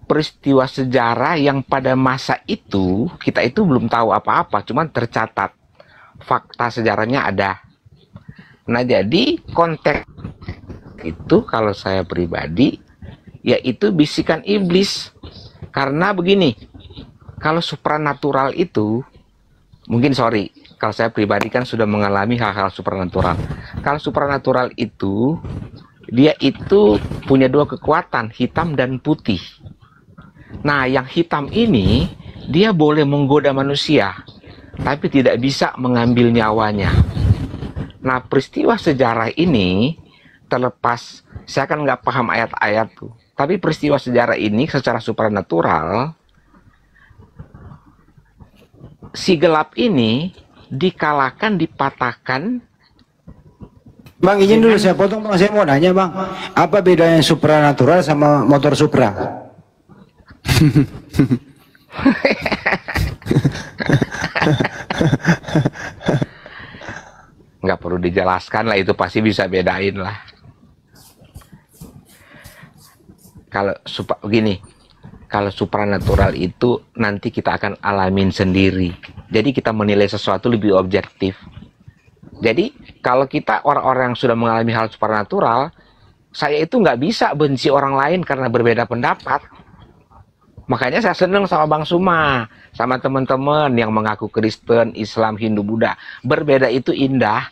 Peristiwa sejarah yang pada masa itu kita itu belum tahu apa-apa, cuman tercatat fakta sejarahnya ada. Nah, jadi konteks itu kalau saya pribadi yaitu bisikan iblis. Karena begini, kalau supranatural itu mungkin kalau saya pribadi kan sudah mengalami hal-hal supranatural. Kalau supranatural itu dia itu punya dua kekuatan, hitam dan putih. Nah, yang hitam ini dia boleh menggoda manusia, tapi tidak bisa mengambil nyawanya. Nah, peristiwa sejarah ini terlepas, saya kan nggak paham ayat-ayat tuh, tapi peristiwa sejarah ini secara supranatural, si gelap ini dikalahkan, dipatahkan. Bang, izin dulu saya potong, Bang. Saya mau nanya, Bang, apa bedanya supranatural sama motor Supra? Nggak perlu dijelaskan lah, itu pasti bisa bedain lah. Kalau begini, kalau supranatural itu nanti kita akan alamin sendiri. Jadi kita menilai sesuatu lebih objektif. Jadi kalau kita orang-orang yang sudah mengalami hal supranatural, saya itu nggak bisa benci orang lain karena berbeda pendapat. Makanya saya senang sama Bang Suma, sama teman-teman yang mengaku Kristen, Islam, Hindu, Buddha. Berbeda itu indah,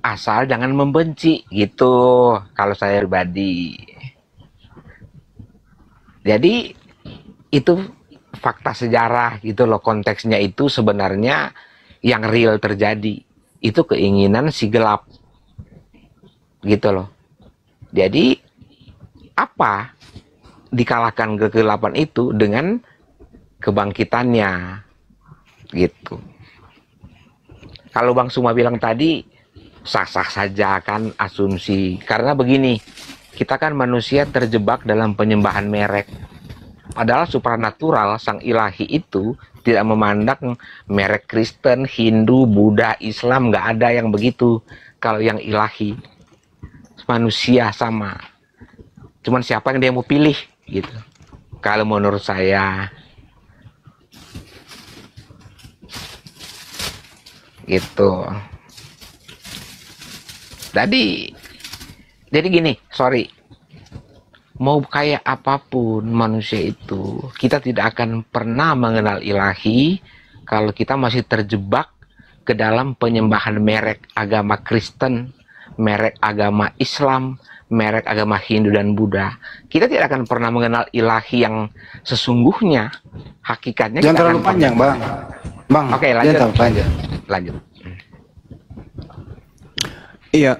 asal jangan membenci, gitu kalau saya pribadi. Jadi itu fakta sejarah gitu loh, konteksnya itu sebenarnya yang real terjadi. Itu keinginan si gelap, gitu loh. Jadi apa dikalahkan kegelapan itu dengan kebangkitannya, gitu. Kalau Bang Suma bilang tadi sah-sah saja kan asumsi, karena begini, kita kan manusia terjebak dalam penyembahan merek. Padahal supranatural, sang ilahi itu tidak memandang merek Kristen, Hindu, Buddha, Islam, nggak ada yang begitu. Kalau yang ilahi, manusia sama. Cuman siapa yang dia mau pilih, gitu. Kalau menurut saya, gitu. Jadi gini, mau kayak apapun manusia itu, kita tidak akan pernah mengenal ilahi kalau kita masih terjebak ke dalam penyembahan merek agama Kristen, merek agama Islam, merek agama Hindu dan Buddha. Kita tidak akan pernah mengenal ilahi yang sesungguhnya, hakikatnya. Jangan terlalu panjang, Bang. Oke, lanjut. Panjang. Lanjut. Iya.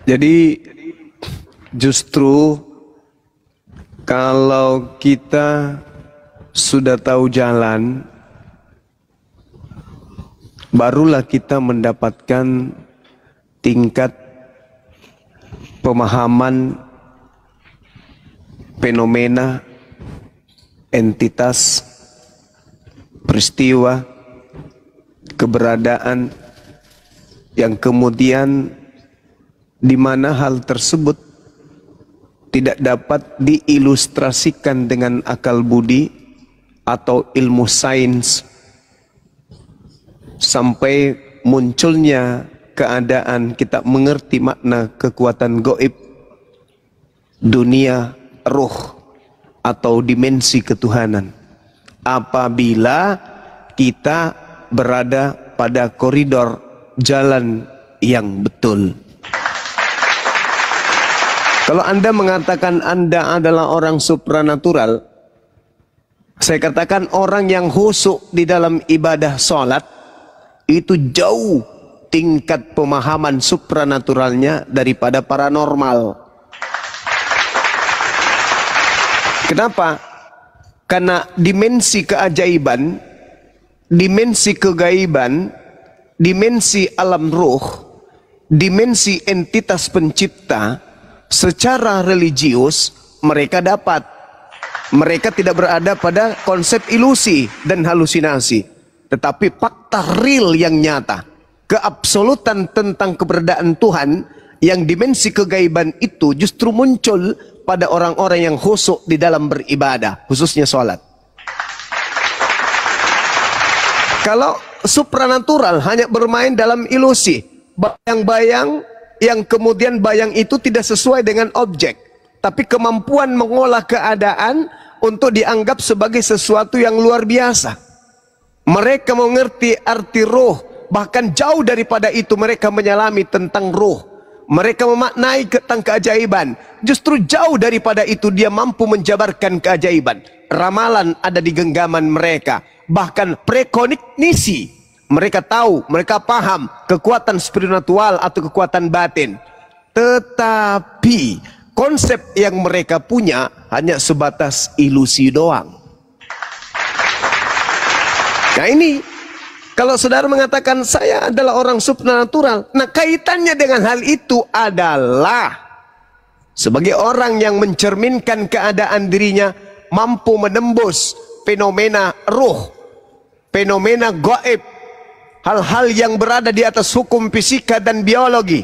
Jadi justru kalau kita sudah tahu jalan, barulah kita mendapatkan tingkat pemahaman fenomena, entitas, peristiwa, keberadaan yang kemudian di mana hal tersebut tidak dapat diilustrasikan dengan akal budi atau ilmu sains sampai munculnya keadaan kita mengerti makna kekuatan gaib, dunia ruh atau dimensi ketuhanan apabila kita berada pada koridor jalan yang betul. Kalau Anda mengatakan Anda adalah orang supranatural, saya katakan orang yang khusyuk di dalam ibadah sholat itu jauh tingkat pemahaman supranaturalnya daripada paranormal. Kenapa? Karena dimensi keajaiban, dimensi kegaiban, dimensi alam ruh, dimensi entitas pencipta secara religius mereka dapat. Mereka tidak berada pada konsep ilusi dan halusinasi, tetapi fakta real yang nyata, keabsolutan tentang keberadaan Tuhan yang dimensi kegaiban itu justru muncul pada orang-orang yang khusyuk di dalam beribadah, khususnya sholat. Kalau supranatural hanya bermain dalam ilusi, bayang-bayang yang kemudian bayang itu tidak sesuai dengan objek, tapi kemampuan mengolah keadaan untuk dianggap sebagai sesuatu yang luar biasa. Mereka mengerti arti roh, bahkan jauh daripada itu mereka menyelami tentang roh. Mereka memaknai tentang keajaiban. Justru jauh daripada itu dia mampu menjabarkan keajaiban. Ramalan ada di genggaman mereka. Bahkan prekognisi. Mereka tahu, mereka paham kekuatan spiritual atau kekuatan batin. Tetapi konsep yang mereka punya hanya sebatas ilusi doang. Nah ini, kalau saudara mengatakan saya adalah orang supranatural, nah kaitannya dengan hal itu adalah sebagai orang yang mencerminkan keadaan dirinya mampu menembus fenomena ruh, fenomena gaib, hal-hal yang berada di atas hukum fisika dan biologi,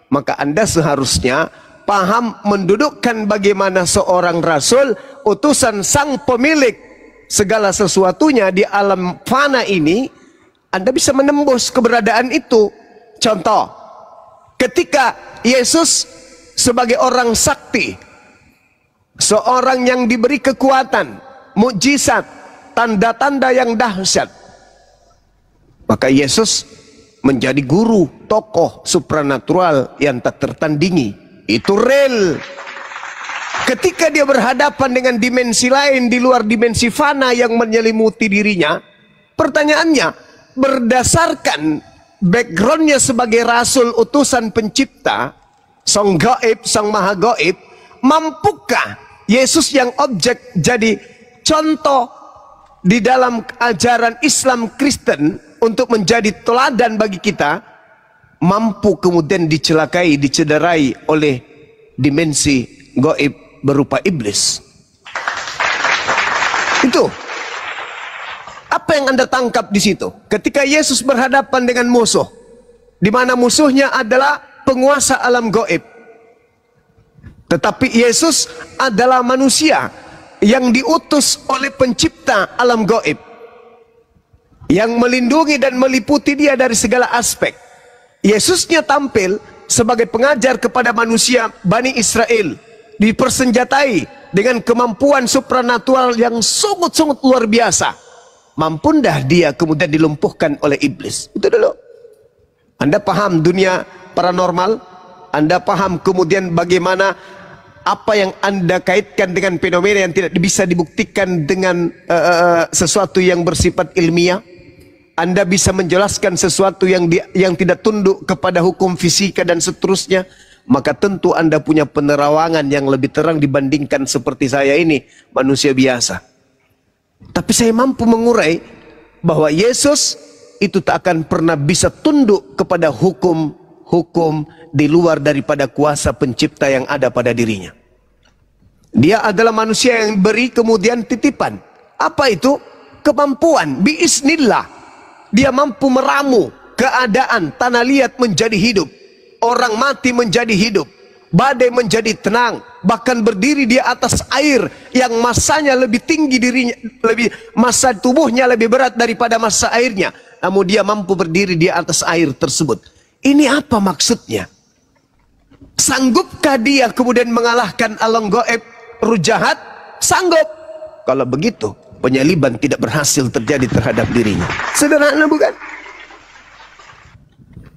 maka Anda seharusnya paham mendudukkan bagaimana seorang rasul, utusan sang pemilik segala sesuatunya di alam fana ini, Anda bisa menembus keberadaan itu. Contoh, ketika Yesus sebagai orang sakti, seorang yang diberi kekuatan, mukjizat, tanda-tanda yang dahsyat, maka Yesus menjadi guru, tokoh supranatural yang tak tertandingi. Itu real. Ketika dia berhadapan dengan dimensi lain di luar dimensi fana yang menyelimuti dirinya, pertanyaannya, berdasarkan backgroundnya sebagai rasul utusan pencipta, sang gaib, sang maha gaib, mampukah Yesus yang objek jadi contoh di dalam ajaran Islam Kristen untuk menjadi teladan bagi kita, mampu kemudian dicelakai, dicederai oleh dimensi gaib berupa iblis? Itu apa yang Anda tangkap di situ? Ketika Yesus berhadapan dengan musuh, di mana musuhnya adalah penguasa alam gaib, tetapi Yesus adalah manusia yang diutus oleh pencipta alam gaib, yang melindungi dan meliputi dia dari segala aspek. Yesusnya tampil sebagai pengajar kepada manusia Bani Israel, dipersenjatai dengan kemampuan supranatural yang sungguh-sungguh luar biasa. Mampundah dia kemudian dilumpuhkan oleh iblis? Itu dulu. Anda paham dunia paranormal? Anda paham kemudian bagaimana apa yang Anda kaitkan dengan fenomena yang tidak bisa dibuktikan dengan sesuatu yang bersifat ilmiah? Anda bisa menjelaskan sesuatu yang tidak tunduk kepada hukum fisika dan seterusnya, maka tentu Anda punya penerawangan yang lebih terang dibandingkan seperti saya ini, manusia biasa. Tapi saya mampu mengurai bahwa Yesus itu tak akan pernah bisa tunduk kepada hukum di luar daripada kuasa pencipta yang ada pada dirinya. Dia adalah manusia yang beri kemudian titipan. Apa itu? Kemampuan, biiznillah. Dia mampu meramu keadaan tanah liat menjadi hidup, orang mati menjadi hidup, badai menjadi tenang, bahkan berdiri di atas air yang masanya lebih tinggi dirinya, massa tubuhnya lebih berat daripada massa airnya, namun dia mampu berdiri di atas air tersebut. Ini apa maksudnya? Sanggupkah dia kemudian mengalahkan alam gaib, ruh jahat? Sanggup. Kalau begitu, penyaliban tidak berhasil terjadi terhadap dirinya. Sederhana bukan?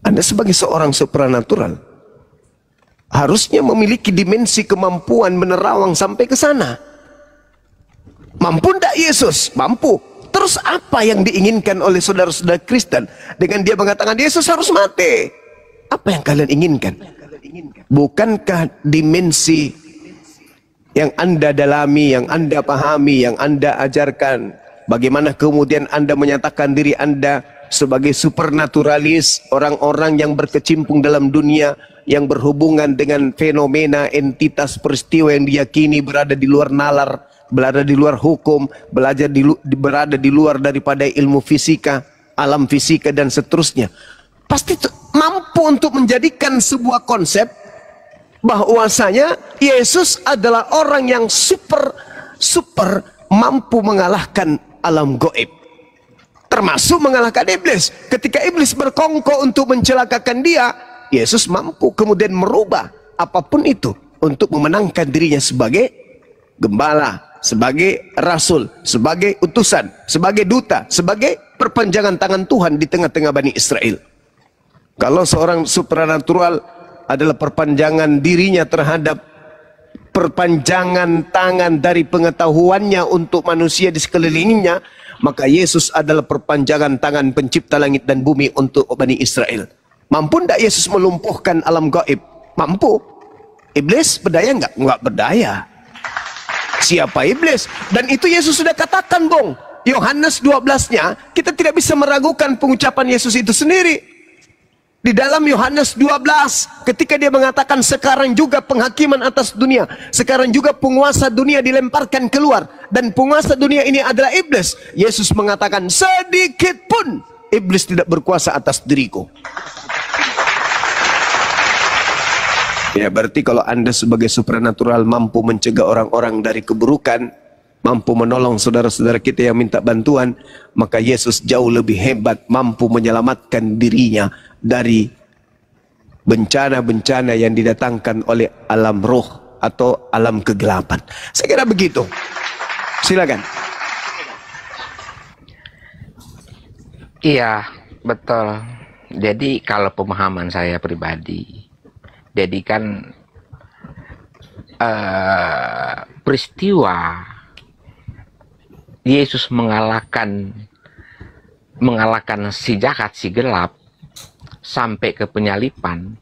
Anda sebagai seorang supranatural harusnya memiliki dimensi kemampuan menerawang sampai ke sana. Mampu tidak Yesus? Mampu. Terus apa yang diinginkan oleh saudara-saudara Kristen dengan dia mengatakan Yesus harus mati? Apa yang kalian inginkan? Bukankah dimensi yang Anda dalami, yang Anda pahami, yang Anda ajarkan, bagaimana kemudian Anda menyatakan diri Anda sebagai supernaturalis, orang-orang yang berkecimpung dalam dunia, yang berhubungan dengan fenomena, entitas, peristiwa yang diyakini berada di luar nalar, berada di luar hukum, berada di luar daripada ilmu fisika, alam fisika dan seterusnya. Pasti mampu untuk menjadikan sebuah konsep bahwasanya Yesus adalah orang yang super mampu mengalahkan alam gaib, termasuk mengalahkan iblis. Ketika iblis berkongkol untuk mencelakakan dia, Yesus mampu kemudian merubah apapun itu untuk memenangkan dirinya sebagai gembala, sebagai rasul, sebagai utusan, sebagai duta, sebagai perpanjangan tangan Tuhan di tengah-tengah Bani Israel. Kalau seorang supranatural adalah perpanjangan dirinya terhadap perpanjangan tangan dari pengetahuannya untuk manusia di sekelilingnya, maka Yesus adalah perpanjangan tangan pencipta langit dan bumi untuk Bani Israel. Mampu tidak Yesus melumpuhkan alam gaib? Mampu. Iblis berdaya enggak? Enggak berdaya. Siapa iblis? Dan itu Yesus sudah katakan, Bung. Yohanes 12-nya, kita tidak bisa meragukan pengucapan Yesus itu sendiri. Di dalam Yohanes 12, ketika dia mengatakan sekarang juga penghakiman atas dunia, sekarang juga penguasa dunia dilemparkan keluar, dan penguasa dunia ini adalah iblis. Yesus mengatakan sedikit pun iblis tidak berkuasa atas diriku. Ya, berarti kalau Anda sebagai supranatural mampu mencegah orang-orang dari keburukan, mampu menolong saudara-saudara kita yang minta bantuan, maka Yesus jauh lebih hebat, mampu menyelamatkan dirinya dari bencana-bencana yang didatangkan oleh alam roh atau alam kegelapan. Saya kira begitu. Silakan. Iya, betul. Jadi kalau pemahaman saya pribadi, jadi kan peristiwa Yesus mengalahkan si jahat, si gelap, sampai ke penyalipan,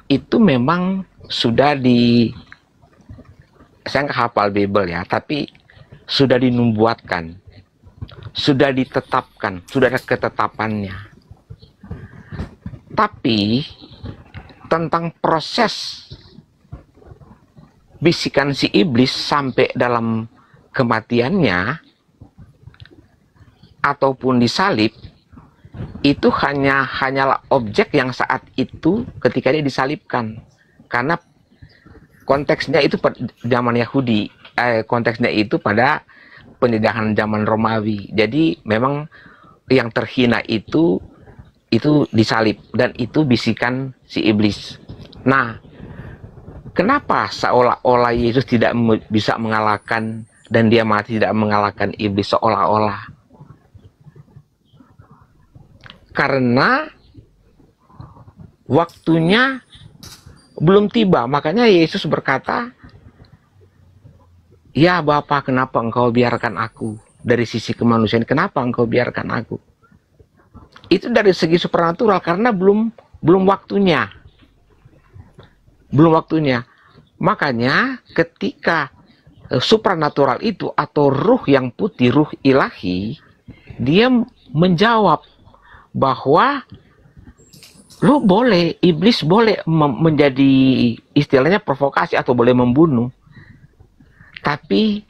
itu memang sudah saya nggak hafal Bible ya, tapi sudah dinubuatkan, sudah ditetapkan, sudah ada ketetapannya. Tapi tentang proses bisikan si iblis sampai dalam kematiannya ataupun disalib, itu hanyalah objek yang saat itu ketika dia disalibkan, karena konteksnya itu zaman Yahudi, konteksnya itu pada penjajahan zaman Romawi. Jadi memang yang terhina itu disalib, dan itu bisikan si iblis. Nah, kenapa seolah-olah Yesus tidak bisa mengalahkan dan dia mati tidak mengalahkan iblis seolah-olah? Karena waktunya belum tiba. Makanya Yesus berkata, "Ya Bapa, kenapa engkau biarkan aku?" Dari sisi kemanusiaan, kenapa engkau biarkan aku? itu dari segi supranatural karena belum waktunya. Belum waktunya. Makanya ketika supranatural itu atau ruh yang putih, ruh ilahi, dia menjawab bahwa lo boleh, iblis boleh menjadi istilahnya provokasi atau boleh membunuh, tapi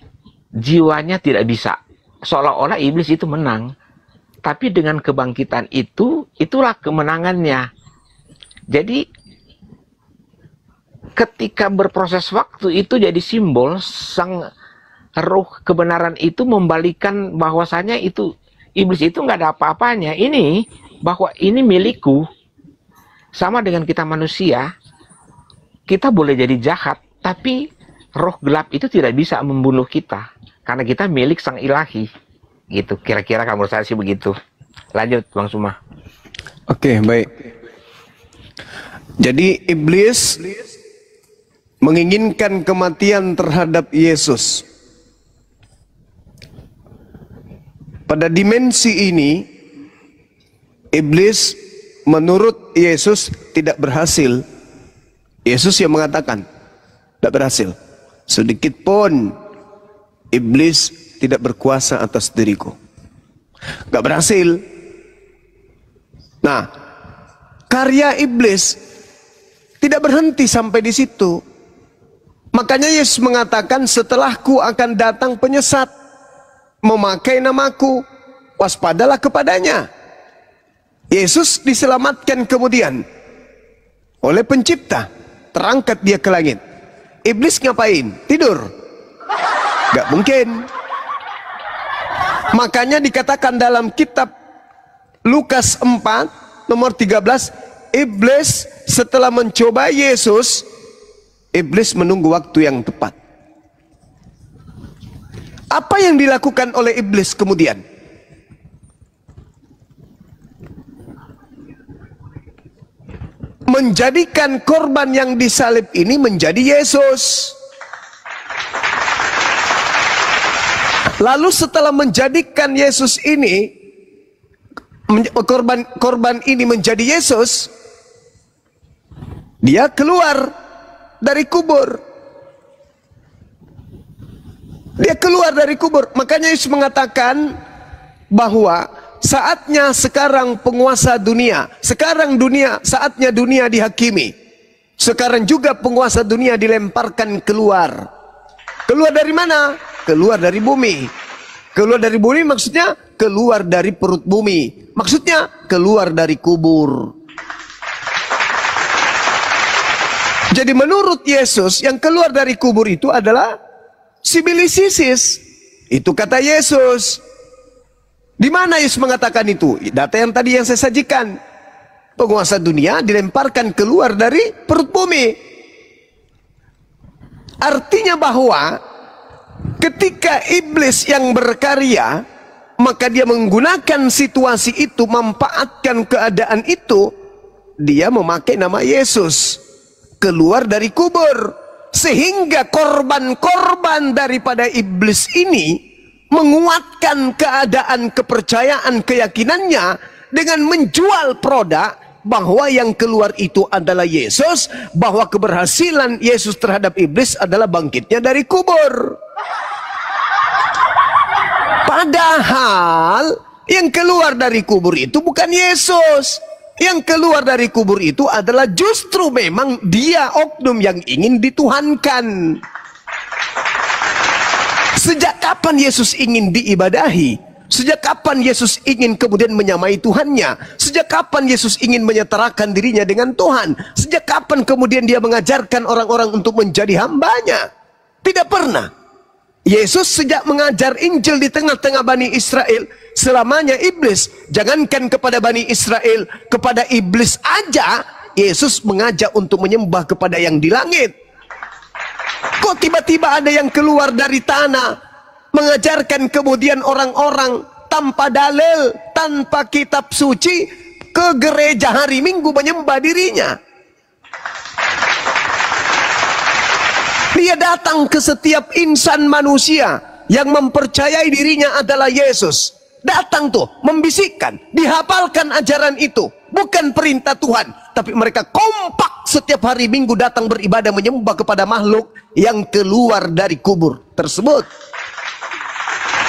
jiwanya tidak bisa. Seolah-olah iblis itu menang. Tapi dengan kebangkitan itu, itulah kemenangannya. Jadi ketika berproses waktu itu jadi simbol sang ruh kebenaran itu membalikan bahwasanya itu iblis itu nggak ada apa-apanya. Ini bahwa ini milikku. Sama dengan kita manusia, kita boleh jadi jahat, tapi roh gelap itu tidak bisa membunuh kita karena kita milik sang ilahi. Gitu, kira-kira kamu saya sih begitu. Lanjut, Bang Suma. Oke, baik. Jadi iblis menginginkan kematian terhadap Yesus. Pada dimensi ini, iblis menurut Yesus tidak berhasil. Yesus yang mengatakan tidak berhasil. Sedikit pun iblis tidak berkuasa atas diriku. Gak berhasil. Nah, karya iblis tidak berhenti sampai di situ. Makanya Yesus mengatakan, setelahku akan datang penyesat memakai namaku, waspadalah kepadanya. Yesus diselamatkan kemudian oleh pencipta, terangkat dia ke langit. Iblis ngapain? Tidur? Gak mungkin. Makanya dikatakan dalam kitab Lukas 4 nomor 13, iblis setelah mencoba Yesus, iblis menunggu waktu yang tepat. Apa yang dilakukan oleh iblis kemudian? Menjadikan korban yang disalib ini menjadi Yesus. Lalu setelah menjadikan Yesus ini, korban ini menjadi Yesus, dia keluar dari kubur. Dia keluar dari kubur. Makanya Yesus mengatakan bahwa saatnya sekarang penguasa dunia. Sekarang dunia, saatnya dunia dihakimi. Sekarang juga penguasa dunia dilemparkan keluar. Keluar dari mana? Keluar dari bumi. Keluar dari bumi maksudnya keluar dari perut bumi. Maksudnya keluar dari kubur. Jadi menurut Yesus yang keluar dari kubur itu adalah sibilisisis. Itu kata Yesus. Di mana Yesus mengatakan itu? Data yang tadi yang saya sajikan. Penguasa dunia dilemparkan keluar dari perut bumi. Artinya bahwa ketika iblis yang berkarya, maka dia menggunakan situasi itu, memanfaatkan keadaan itu, dia memakai nama Yesus keluar dari kubur, sehingga korban-korban daripada iblis ini menguatkan keadaan kepercayaan keyakinannya dengan menjual produk bahwa yang keluar itu adalah Yesus, bahwa keberhasilan Yesus terhadap iblis adalah bangkitnya dari kubur. Padahal yang keluar dari kubur itu bukan Yesus. Yang keluar dari kubur itu adalah justru memang dia oknum yang ingin dituhankan. Sejak kapan Yesus ingin diibadahi? Sejak kapan Yesus ingin kemudian menyamai Tuhannya? Sejak kapan Yesus ingin menyetarakan dirinya dengan Tuhan? Sejak kapan kemudian dia mengajarkan orang-orang untuk menjadi hambanya? Tidak pernah. Yesus sejak mengajar Injil di tengah-tengah Bani Israel, selamanya iblis, jangankan kepada Bani Israel, kepada iblis aja, Yesus mengajak untuk menyembah kepada yang di langit. Kok tiba-tiba ada yang keluar dari tanah, mengajarkan kemudian orang-orang tanpa dalil, tanpa kitab suci, ke gereja hari Minggu menyembah dirinya? Dia datang ke setiap insan manusia yang mempercayai dirinya adalah Yesus. datang tuh membisikkan, dihafalkan ajaran itu, bukan perintah Tuhan, tapi mereka kompak setiap hari Minggu datang beribadah menyembah kepada makhluk yang keluar dari kubur tersebut.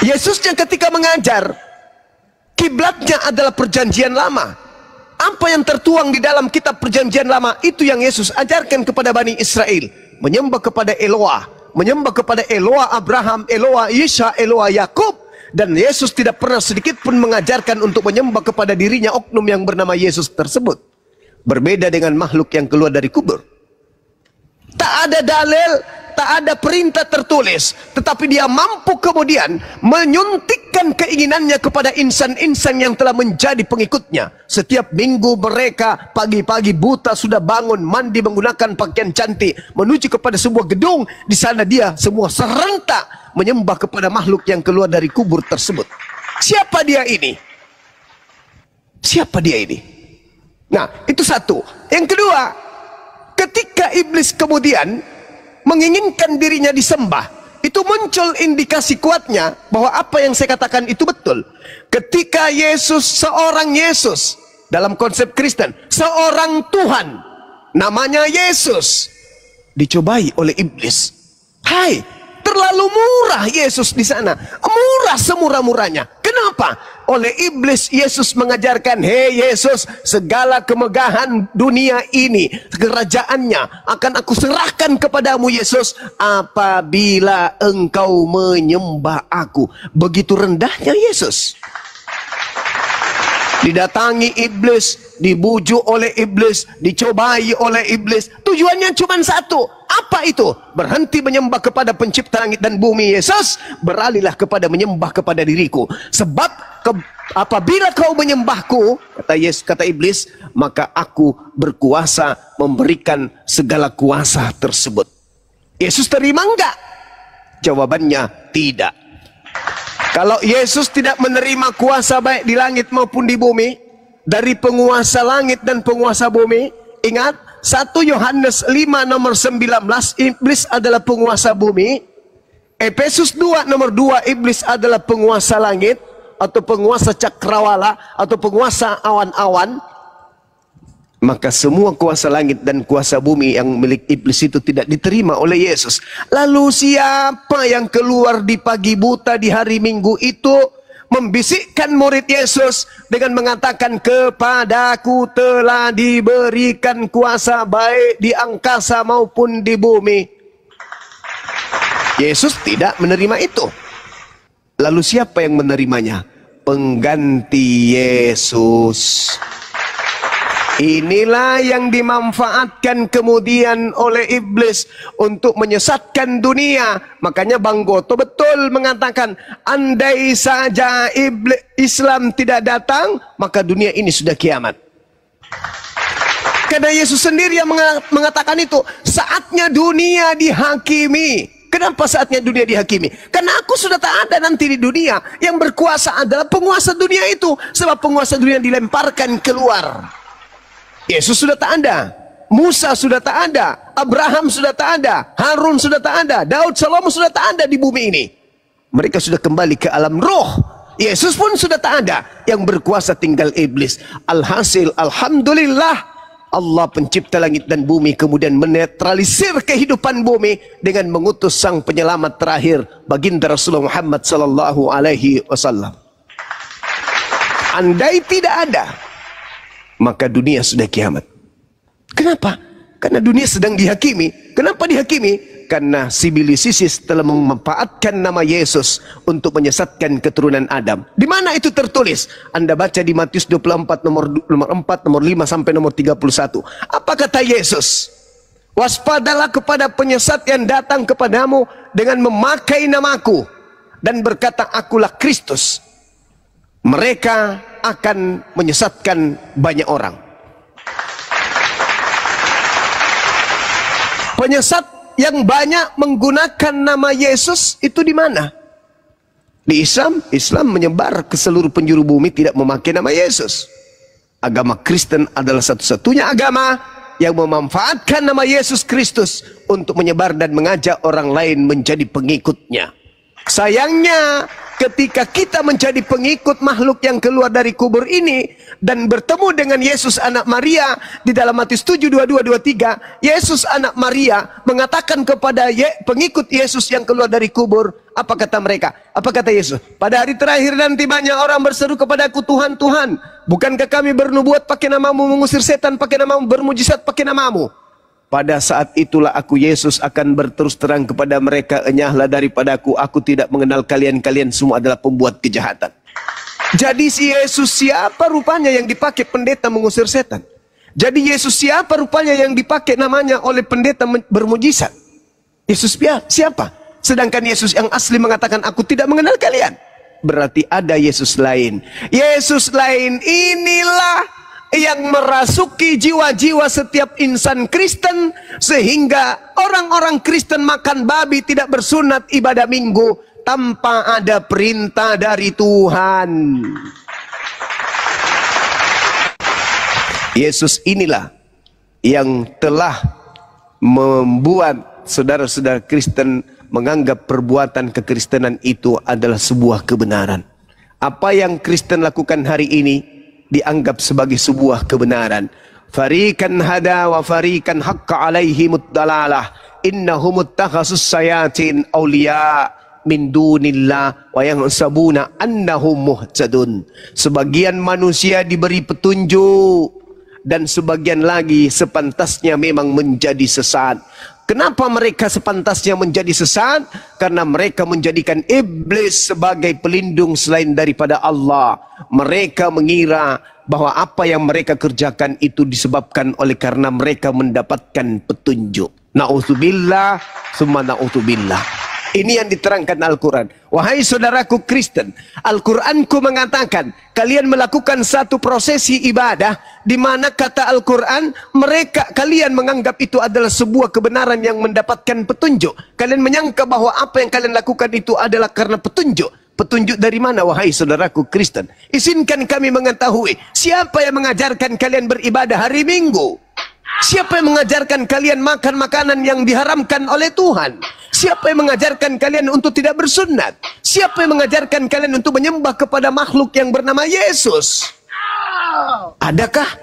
Yesusnya ketika mengajar, kiblatnya adalah perjanjian lama. Apa yang tertuang di dalam kitab perjanjian lama, itu yang Yesus ajarkan kepada Bani Israel. Menyembah kepada Eloah, menyembah kepada Eloah Abraham, Eloah Ishak, Eloah Yakub. Dan Yesus tidak pernah sedikit pun mengajarkan untuk menyembah kepada dirinya oknum yang bernama Yesus tersebut. Berbeda dengan makhluk yang keluar dari kubur. Tak ada dalil, tak ada perintah tertulis, tetapi dia mampu kemudian menyuntikkan keinginannya kepada insan-insan yang telah menjadi pengikutnya. Setiap minggu mereka pagi-pagi buta sudah bangun, mandi menggunakan pakaian cantik, menuju kepada sebuah gedung. Di sana dia semua serentak menyembah kepada makhluk yang keluar dari kubur tersebut. Siapa dia ini? Siapa dia ini? Nah, itu satu. Yang kedua, ketika iblis kemudian menginginkan dirinya disembah, itu muncul indikasi kuatnya bahwa apa yang saya katakan itu betul. Ketika Yesus, seorang Yesus dalam konsep Kristen, seorang Tuhan namanya Yesus, dicobai oleh iblis. Hai, terlalu murah Yesus di sana, murah semurah-murahnya. Kenapa? Oleh iblis Yesus mengajarkan, hei Yesus, segala kemegahan dunia ini, kerajaannya akan aku serahkan kepadamu Yesus, apabila engkau menyembah aku. Begitu rendahnya Yesus. Didatangi iblis, dibujuk oleh iblis, dicobai oleh iblis. Tujuannya cuma satu. Apa itu? Berhenti menyembah kepada pencipta langit dan bumi Yesus, beralihlah kepada menyembah kepada diriku. Sebab apabila kau menyembahku, kata iblis, maka aku berkuasa memberikan segala kuasa tersebut. Yesus terima enggak? Jawabannya tidak. Kalau Yesus tidak menerima kuasa baik di langit maupun di bumi, dari penguasa langit dan penguasa bumi, ingat 1 Yohanes 5 nomor 19, iblis adalah penguasa bumi. Efesus 2 nomor 2, iblis adalah penguasa langit atau penguasa cakrawala atau penguasa awan-awan. Maka semua kuasa langit dan kuasa bumi yang milik iblis itu tidak diterima oleh Yesus. Lalu siapa yang keluar di pagi buta di hari Minggu itu membisikkan murid Yesus dengan mengatakan, kepadaku telah diberikan kuasa baik di angkasa maupun di bumi. Yesus tidak menerima itu. Lalu siapa yang menerimanya? Pengganti Yesus. Inilah yang dimanfaatkan kemudian oleh iblis untuk menyesatkan dunia. Makanya Bang Goto betul mengatakan, andai saja Islam tidak datang, maka dunia ini sudah kiamat. Karena Yesus sendiri yang mengatakan itu, saatnya dunia dihakimi. Kenapa saatnya dunia dihakimi? Karena aku sudah tak ada nanti di dunia. Yang berkuasa adalah penguasa dunia itu. Sebab penguasa dunia dilemparkan keluar. Yesus sudah tak ada, Musa sudah tak ada, Abraham sudah tak ada, Harun sudah tak ada, Daud Salomo sudah tak ada di bumi ini. Mereka sudah kembali ke alam roh. Yesus pun sudah tak ada, yang berkuasa tinggal iblis. Alhasil, alhamdulillah, Allah pencipta langit dan bumi kemudian menetralisir kehidupan bumi dengan mengutus sang penyelamat terakhir, baginda Rasulullah Muhammad sallallahu alaihi wasallam. Andai tidak ada, maka dunia sudah kiamat. Kenapa? Karena dunia sedang dihakimi. Kenapa dihakimi? Karena sibilisisis telah memanfaatkan nama Yesus untuk menyesatkan keturunan Adam. Di mana itu tertulis? Anda baca di Matius 24 nomor 4, nomor 5 sampai nomor 31. Apa kata Yesus? Waspadalah kepada penyesat yang datang kepadamu dengan memakai namaku dan berkata, akulah Kristus. Mereka akan menyesatkan banyak orang. Penyesat yang banyak menggunakan nama Yesus itu di mana? Di Islam, Islam menyebar ke seluruh penjuru bumi tidak memakai nama Yesus. Agama Kristen adalah satu-satunya agama yang memanfaatkan nama Yesus Kristus untuk menyebar dan mengajak orang lain menjadi pengikutnya. Sayangnya, ketika kita menjadi pengikut makhluk yang keluar dari kubur ini dan bertemu dengan Yesus anak Maria di dalam Matius 7:22-23, Yesus anak Maria mengatakan kepada pengikut Yesus yang keluar dari kubur, apa kata mereka? Apa kata Yesus? Pada hari terakhir nanti banyak orang berseru kepadaku, Tuhan, Tuhan, bukankah kami bernubuat pakai namamu, mengusir setan pakai namamu, bermujizat pakai namamu? Pada saat itulah aku Yesus akan berterus terang kepada mereka, enyahlah daripadaku, aku tidak mengenal kalian, kalian semua adalah pembuat kejahatan. Jadi si Yesus siapa rupanya yang dipakai pendeta mengusir setan? Jadi Yesus siapa rupanya yang dipakai namanya oleh pendeta bermujizat? Yesus siapa? Sedangkan Yesus yang asli mengatakan aku tidak mengenal kalian. Berarti ada Yesus lain. Yesus lain inilah yang merasuki jiwa-jiwa setiap insan Kristen, sehingga orang-orang Kristen makan babi, tidak bersunat, ibadah minggu tanpa ada perintah dari Tuhan. Yesus inilah yang telah membuat saudara-saudara Kristen menganggap perbuatan kekristenan itu adalah sebuah kebenaran. Apa yang Kristen lakukan hari ini dianggap sebagai sebuah kebenaran. Farikan hada wa farikan haqqa alaihimud dalalah innahum ittakhasus sayatin awliya min dunillah wa yahsabuna annahum muhtadun. Sebagian manusia diberi petunjuk dan sebagian lagi sepantasnya memang menjadi sesat. Kenapa mereka sepantasnya menjadi sesat? Karena mereka menjadikan iblis sebagai pelindung selain daripada Allah. Mereka mengira bahwa apa yang mereka kerjakan itu disebabkan oleh karena mereka mendapatkan petunjuk. Na'udzubillah, summa na'udzubillah. Ini yang diterangkan Al-Quran. Wahai saudaraku Kristen, Al-Quranku mengatakan kalian melakukan satu prosesi ibadah di mana kata Al-Quran kalian menganggap itu adalah sebuah kebenaran yang mendapatkan petunjuk. Kalian menyangka bahwa apa yang kalian lakukan itu adalah karena petunjuk. Petunjuk dari mana wahai saudaraku Kristen? Izinkan kami mengetahui siapa yang mengajarkan kalian beribadah hari Minggu? Siapa yang mengajarkan kalian makan makanan yang diharamkan oleh Tuhan? Siapa yang mengajarkan kalian untuk tidak bersunat? Siapa yang mengajarkan kalian untuk menyembah kepada makhluk yang bernama Yesus? Adakah?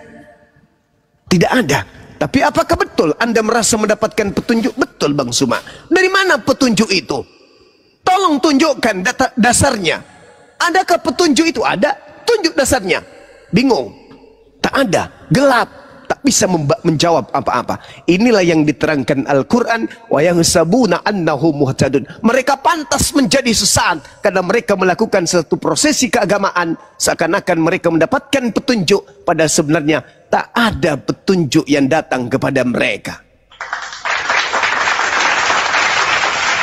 Tidak ada. Tapi apakah betul Anda merasa mendapatkan petunjuk? Betul Bang Suma. Dari mana petunjuk itu? Tolong tunjukkan dasarnya. Adakah petunjuk itu? Ada. Tunjuk dasarnya. Bingung. Tak ada. Gelap. Tak bisa menjawab apa-apa. Inilah yang diterangkan Al-Quran. Wa yahsabuna annahum muhtadun. Mereka pantas menjadi sesat karena mereka melakukan satu prosesi keagamaan seakan-akan mereka mendapatkan petunjuk, pada sebenarnya tak ada petunjuk yang datang kepada mereka.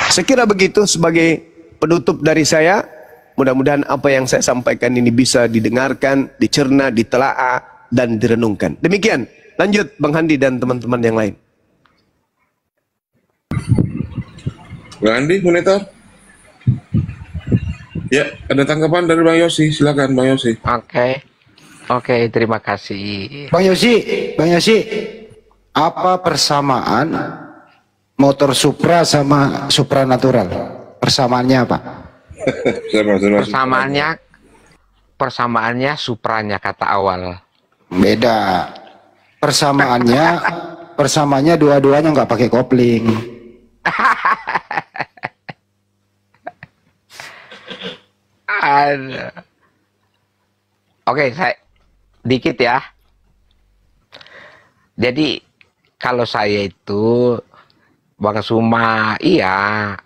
Saya kira begitu sebagai penutup dari saya. Mudah-mudahan apa yang saya sampaikan ini bisa didengarkan, dicerna, ditelaah, dan direnungkan. Demikian. Lanjut Bang Handi dan teman-teman yang lain. Bang Andi, monitor. Ya, ada tanggapan dari Bang Yosi. Silakan Bang Yosi. Oke, terima kasih. Bang Yosi, apa persamaan motor Supra sama supranatural? Persamaannya apa? Persamaannya Supranya kata awal. Beda. Persamaannya dua-duanya nggak pakai kopling. Oke, saya dikit ya. Jadi kalau saya itu Bang Suma, iya,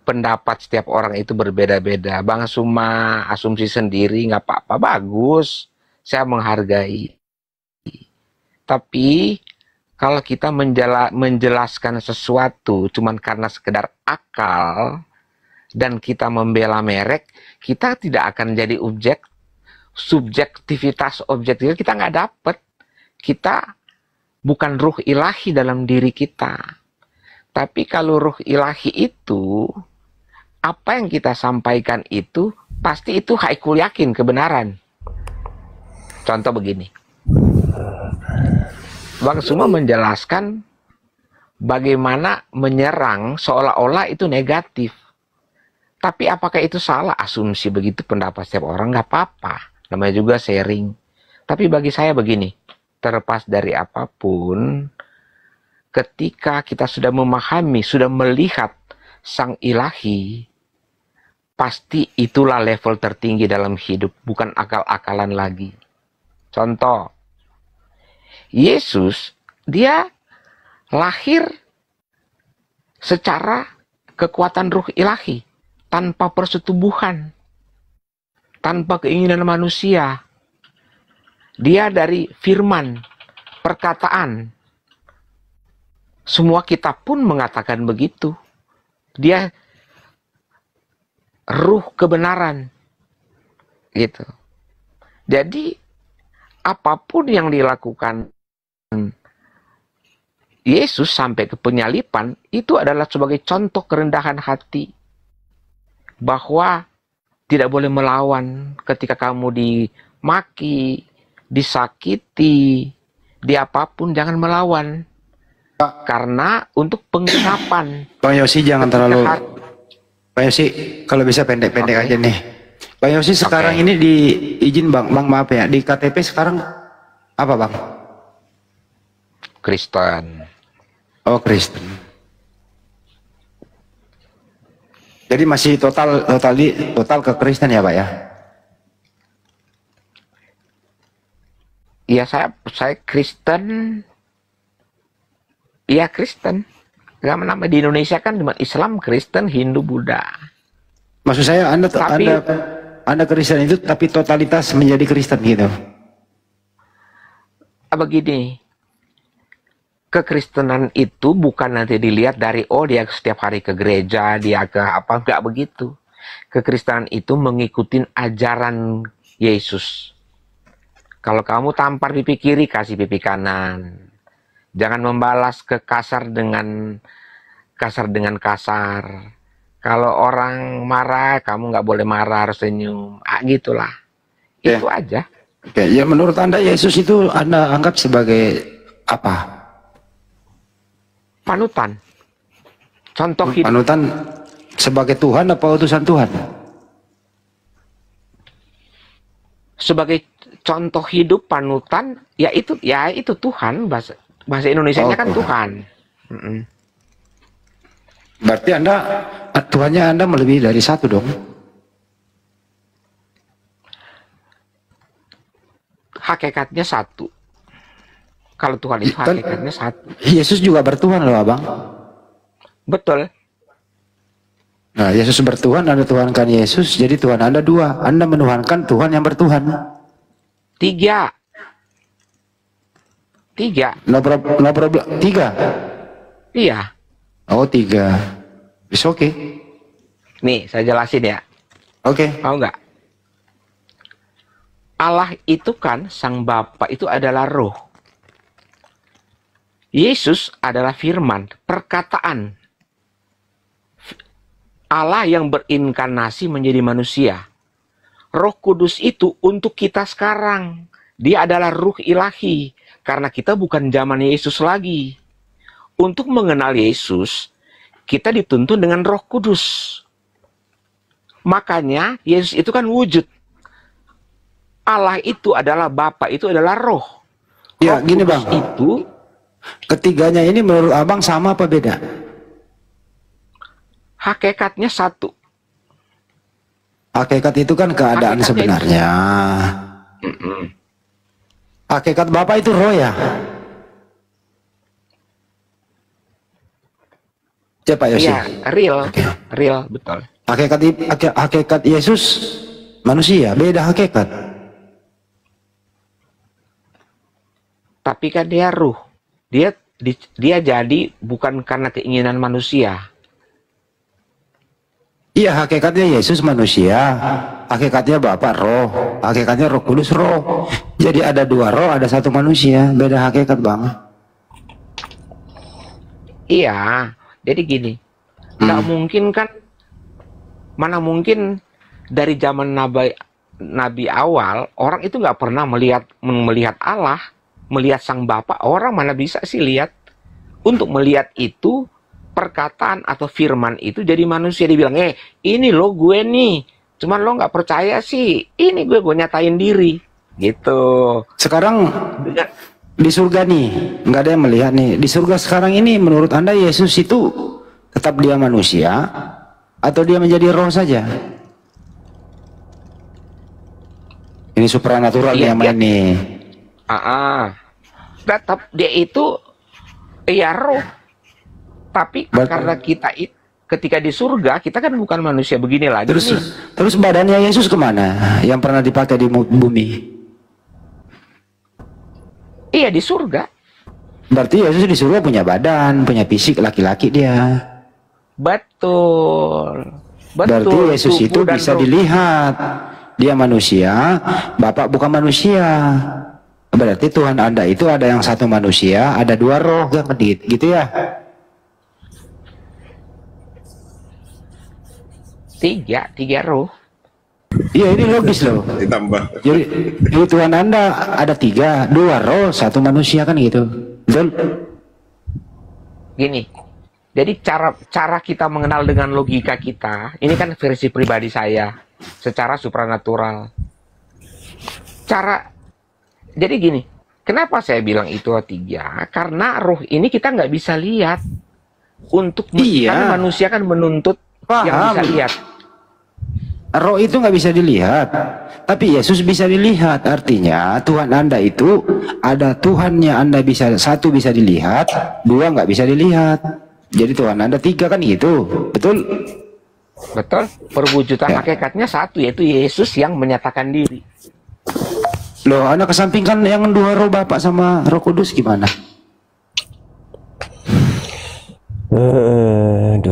pendapat setiap orang itu berbeda-beda. Bang Suma asumsi sendiri nggak apa-apa, bagus. Saya menghargai. Tapi kalau kita menjelaskan sesuatu cuman karena sekedar akal dan kita membela merek, kita tidak akan jadi subjektivitas objektif kita nggak dapet. Kita bukan ruh ilahi dalam diri kita. Tapi kalau ruh ilahi itu, apa yang kita sampaikan itu pasti itu haikul yakin kebenaran. Contoh begini. Bang Suma menjelaskan bagaimana menyerang seolah-olah itu negatif. Tapi apakah itu salah? Asumsi begitu pendapat setiap orang, nggak apa-apa. Namanya juga sharing. Tapi bagi saya begini, terlepas dari apapun, ketika kita sudah memahami, sudah melihat Sang Ilahi, pasti itulah level tertinggi dalam hidup, bukan akal-akalan lagi. Contoh, Yesus, dia lahir secara kekuatan ruh ilahi, tanpa persetubuhan, tanpa keinginan manusia. Dia dari firman, perkataan. Semua kitab pun mengatakan begitu. Dia ruh kebenaran. Gitu. Jadi, apapun yang dilakukan Yesus sampai ke penyalipan, itu adalah sebagai contoh kerendahan hati. Bahwa tidak boleh melawan ketika kamu dimaki, disakiti, di apapun jangan melawan. Karena untuk penginapan. Bang Yosi jangan terlalu... Bang Yosi, kalau bisa pendek-pendek aja nih. Bang Yosi sekarang ini izin Bang maaf ya, di KTP sekarang apa Bang? Kristen. Oh Kristen. Jadi masih total ke Kristen ya Pak ya? Iya saya Kristen. Iya Kristen. Agama nama di Indonesia kan cuma Islam, Kristen, Hindu, Buddha. Maksud saya Anda Kristen itu tapi totalitas menjadi Kristen gitu. Begini, kekristenan itu bukan nanti dilihat dari dia setiap hari ke gereja, dia ke apa, enggak begitu. Kekristenan itu mengikuti ajaran Yesus. Kalau kamu tampar pipi kiri, kasih pipi kanan. Jangan membalas ke kasar dengan kasar. Kalau orang marah, kamu nggak boleh marah, harus senyum. Gitulah. Itu aja. Oke, ya menurut Anda Yesus itu Anda anggap sebagai apa? Panutan. Contoh hidup. Panutan sebagai Tuhan apa utusan Tuhan? Sebagai contoh hidup, panutan, ya itu Tuhan, bahasa Indonesianya kan Tuhan. Berarti Tuhannya Anda melebihi dari satu dong? Hakikatnya satu. Kalau Tuhan itu hakikatnya satu. Yesus juga bertuhan loh Abang. Betul. Nah Yesus bertuhan, Anda tuhankan Yesus, jadi Tuhan Anda dua. Anda menuhankan Tuhan yang bertuhan. Tiga. No problem. Tiga? Iya. Oh 3. It's okay. Nih saya jelasin ya. Oke. Mau nggak? Allah itu kan Sang Bapa itu adalah roh. Yesus adalah firman, perkataan. Allah yang berinkarnasi menjadi manusia. Roh Kudus itu untuk kita sekarang. Dia adalah ruh ilahi. Karena kita bukan zaman Yesus lagi. Untuk mengenal Yesus, kita dituntun dengan Roh Kudus. Makanya Yesus itu kan wujud. Allah itu adalah Bapa, itu adalah roh. Ya, Roh gini Kudus Bang. Itu ketiganya ini menurut Abang sama apa beda? hakikatnya satu. Hakikat itu kan keadaan Hakikatnya sebenarnya. Hakikat Bapak itu roh ya? Siapa Yosi? Iya, real, betul. Hakikat Yesus manusia, beda hakikat. Tapi kan dia ruh. Dia jadi bukan karena keinginan manusia. Iya, hakikatnya Yesus manusia, hakikatnya Bapak roh, hakikatnya Roh Kudus roh. Jadi ada dua roh, ada satu manusia, beda hakikat Bang. Iya, jadi gini, nggak mungkin kan, mana mungkin dari zaman Nabi awal, orang itu nggak pernah melihat Allah, melihat Sang Bapa. Orang mana bisa sih lihat? Untuk melihat itu perkataan atau firman itu jadi manusia. Dibilang, ini lo gue nih, cuman lo nggak percaya sih, ini gue nyatain diri gitu. Sekarang di surga nih, nggak ada yang melihat nih. Di surga sekarang ini, menurut Anda Yesus itu tetap dia manusia atau dia menjadi roh saja? Ini supranatural Iya, yang main nih. Tetap dia itu ya roh. Tapi karena kita ketika di surga, kita kan bukan manusia begini lagi nih. Terus badannya Yesus kemana? Yang pernah dipakai di bumi? Iya, di surga. Berarti Yesus di surga punya badan, punya fisik laki-laki dia. Betul. Berarti Yesus itu bisa dilihat. Dia manusia, Bapak bukan manusia. Berarti Tuhan Anda itu ada yang satu manusia, ada dua roh, gitu ya? Tiga roh. Iya, ini logis loh. Ditambah. Jadi Tuhan Anda ada tiga, dua roh, satu manusia, kan gitu. Betul? Gini, jadi cara kita mengenal dengan logika kita, ini kan versi pribadi saya, secara supranatural. Jadi gini, kenapa saya bilang itu tiga? Karena roh ini kita nggak bisa lihat. Karena manusia kan menuntut yang bisa lihat. Roh itu nggak bisa dilihat, tapi Yesus bisa dilihat. Artinya Tuhan Anda itu ada Tuhannya Anda satu bisa dilihat, dua nggak bisa dilihat. Jadi Tuhan Anda tiga, kan gitu, betul? Betul. Perwujudan hakikatnya satu, yaitu Yesus yang menyatakan diri. Loh, Anda kesampingkan yang dua roh Bapak sama Roh Kudus gimana?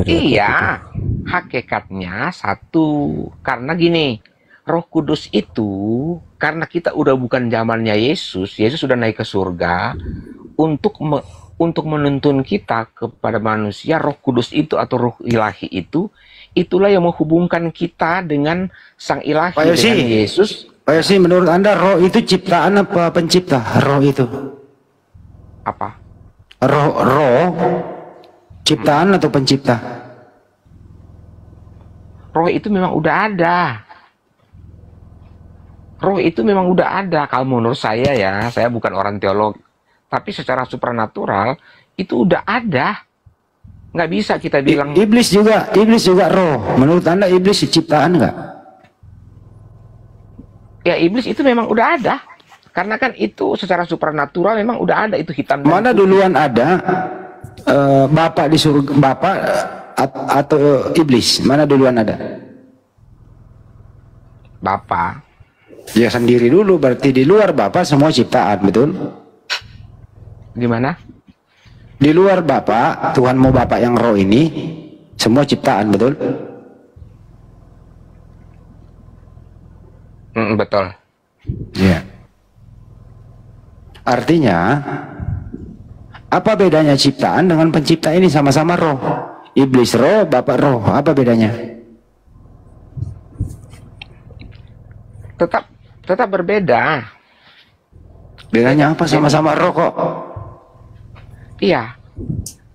Iya, hakikatnya satu. Karena gini, Roh Kudus itu, karena kita udah bukan zamannya Yesus sudah naik ke surga untuk menuntun kita kepada manusia. Roh Kudus itu atau Roh Ilahi itu, itulah yang menghubungkan kita dengan Sang Ilahi, dengan Yesus. Pak Yosi, menurut Anda roh itu ciptaan apa pencipta? Roh itu apa? Roh ciptaan atau pencipta? Roh itu memang udah ada. Roh itu memang udah ada. Kalau menurut saya ya, saya bukan orang teolog, tapi secara supranatural itu udah ada. Nggak bisa kita bilang. Iblis juga roh. Menurut Anda iblis ciptaan nggak? Ya, iblis itu memang udah ada. Karena kan itu secara supranatural memang udah ada, itu hitam. Mana duluan ada? Bapak di surga, Bapak atau iblis? Mana duluan ada? Bapak. Ya sendiri dulu, berarti di luar Bapak semua ciptaan, betul? Gimana? Di luar Bapak, Tuhanmu Bapak yang roh ini semua ciptaan, betul? Betul. Ya. Artinya, apa bedanya ciptaan dengan pencipta ini? Sama-sama roh. Iblis roh, Bapak roh. Apa bedanya? Tetap berbeda. Bedanya apa? Sama-sama roh kok. Iya.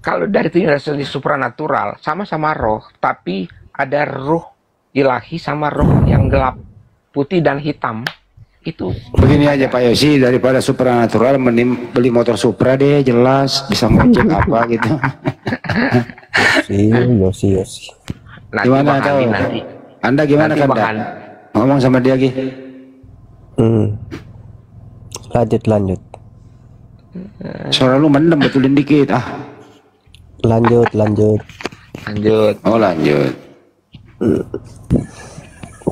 Kalau dari segi supranatural, sama-sama roh, tapi ada roh ilahi sama roh yang gelap, putih dan hitam. Itu begini aja Pak Yosi, daripada supranatural mending beli motor Supra deh, jelas bisa ngecek apa gitu. Yosi. Nanti Gimana tahu? Nanti. Anda gimana Nanti kan? Ngomong sama dia Gi. Lanjut. Suara lu mendem, betulin dikit. Lanjut. Oh lanjut.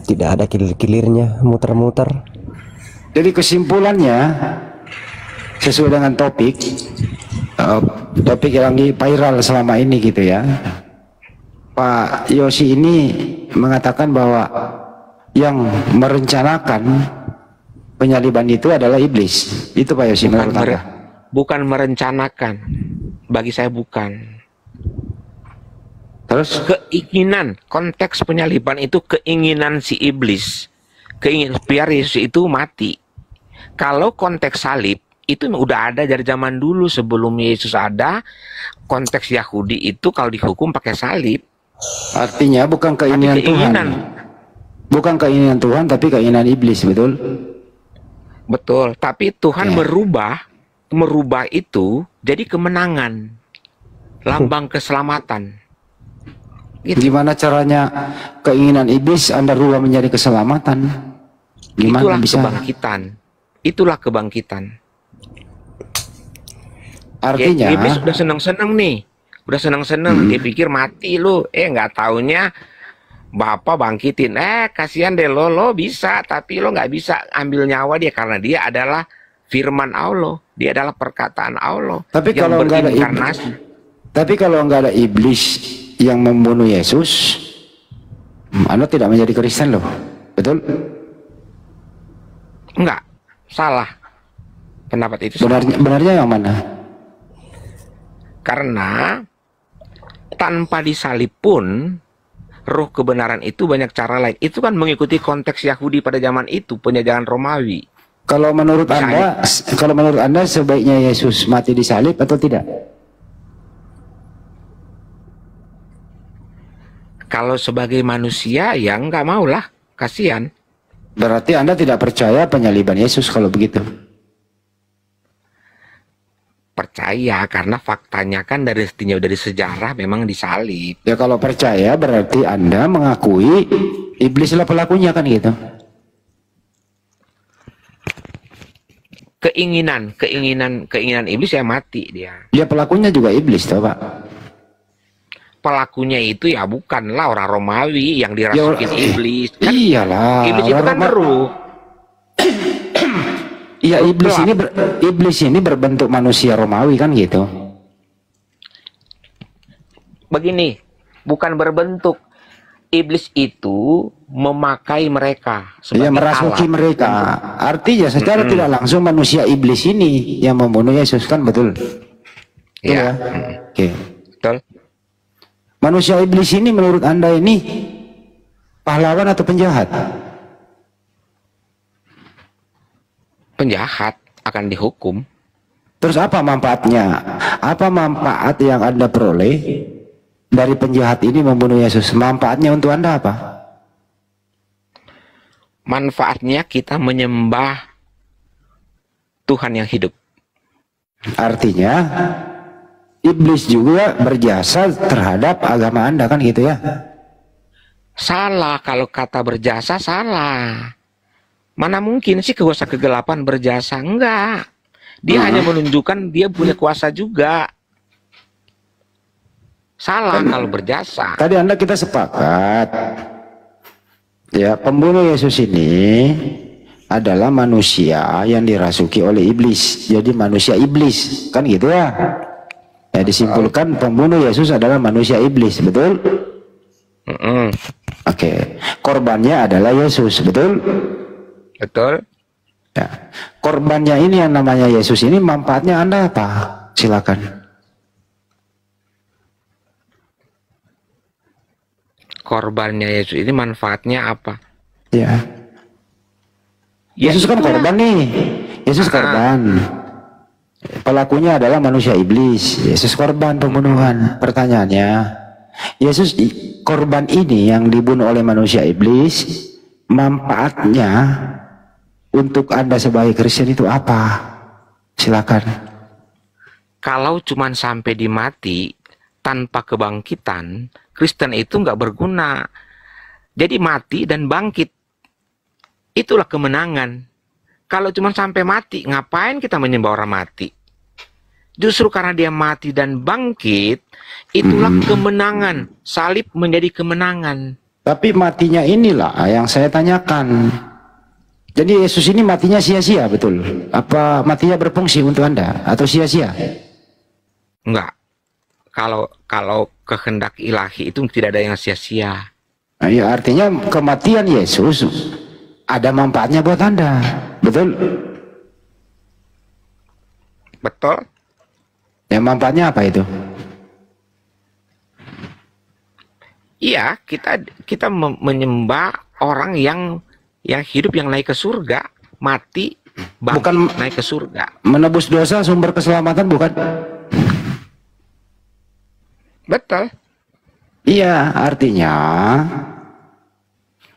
Tidak ada kilir-kilirnya, muter-muter. Jadi kesimpulannya sesuai dengan topik yang viral selama ini gitu ya. Pak Yosi ini mengatakan bahwa yang merencanakan penyaliban itu adalah iblis. Itu Pak Yosi menurut Anda? Bukan merencanakan. Bagi saya bukan. Terus keinginan, konteks penyaliban itu keinginan si iblis. Keinginan biar Yesus itu mati. Kalau konteks salib itu udah ada dari zaman dulu sebelum Yesus ada. Konteks Yahudi itu kalau dihukum pakai salib. Artinya bukan keinginan Tuhan. Bukan keinginan Tuhan tapi keinginan iblis, betul? Betul, tapi Tuhan merubah itu jadi kemenangan, lambang keselamatan. Gitu. Gimana caranya keinginan iblis Anda rubah menjadi keselamatan? Gimana Itulah bisa? kebangkitan. Itulah kebangkitan. Artinya ya, iblis udah seneng-seneng nih. Udah seneng-seneng, dia pikir mati lu. Nggak taunya Bapak bangkitin. Kasihan deh lo bisa, tapi lo nggak bisa ambil nyawa dia karena dia adalah firman Allah. Dia adalah perkataan Allah. Tapi yang kalau nggak ada iblis, tapi kalau nggak ada iblis yang membunuh Yesus, Anda tidak menjadi Kristen loh, betul? Enggak, salah. Pendapat itu benarnya yang mana? Karena tanpa disalib pun roh kebenaran itu banyak cara lain. Itu kan mengikuti konteks Yahudi pada zaman itu, penjajahan Romawi. Kalau menurut Anda sebaiknya Yesus mati disalib atau tidak? Kalau sebagai manusia ya nggak maulah, kasihan. Berarti Anda tidak percaya penyaliban Yesus kalau begitu? Percaya karena faktanya kan dari sejarah memang disalib. Ya kalau percaya berarti Anda mengakui iblislah pelakunya kan gitu. Keinginan iblis ya mati dia. Dia pelakunya juga iblis toh, Pak. Pelakunya itu ya bukanlah orang Romawi yang dirasukin iblis. Kan iyalah. Iblis itu kan ruh. Iya, iblis ini berbentuk manusia Romawi kan gitu. Begini, bukan berbentuk. Iblis itu memakai mereka sebagai merasuki alat. mereka. Artinya secara tidak langsung manusia iblis ini yang membunuh Yesus kan, betul? Iya. Oke. Betul. Manusia iblis ini menurut Anda ini pahlawan atau penjahat? Penjahat akan dihukum. Terus apa manfaatnya? Apa manfaat yang Anda peroleh dari penjahat ini membunuh Yesus? Manfaatnya untuk Anda apa? Manfaatnya kita menyembah Tuhan yang hidup. Artinya iblis juga berjasa terhadap agama Anda kan gitu ya? Salah, kalau kata berjasa salah. Mana mungkin sih kuasa kegelapan berjasa? Enggak. Dia hanya menunjukkan dia punya kuasa juga. Salah kalau berjasa. Tadi kita sepakat. Ya, pembunuh Yesus ini adalah manusia yang dirasuki oleh iblis. Jadi manusia iblis, kan gitu ya? Ya, disimpulkan pembunuh Yesus adalah manusia iblis, betul? Oke. Korbannya adalah Yesus, betul? Betul. Ya. Korbannya ini yang namanya Yesus ini manfaatnya Anda apa? Silakan. Korbannya Yesus ini manfaatnya apa? Ya. Yesus kan korban nih. Yesus korban. Pelakunya adalah manusia iblis. Yesus korban pembunuhan. Pertanyaannya, Yesus korban ini yang dibunuh oleh manusia iblis, manfaatnya untuk Anda sebagai Kristen itu apa? Silakan. Kalau cuman sampai di mati tanpa kebangkitan, Kristen itu nggak berguna. Jadi mati dan bangkit, itulah kemenangan. Kalau cuma sampai mati, ngapain kita menyembah orang mati? Justru karena dia mati dan bangkit, itulah kemenangan. Salib menjadi kemenangan. Tapi matinya inilah yang saya tanyakan. Jadi Yesus ini matinya sia-sia, betul? Apa matinya berfungsi untuk Anda atau sia-sia? Enggak. Kalau kehendak ilahi itu tidak ada yang sia-sia. Nah, ya, artinya kematian Yesus ada manfaatnya buat Anda, betul? Betul. Ya, manfaatnya apa itu? Iya, kita menyembah orang yang hidup, yang naik ke surga, mati bangkit, Bukan naik ke surga. menebus dosa sumber keselamatan, bukan? Betul. Iya, artinya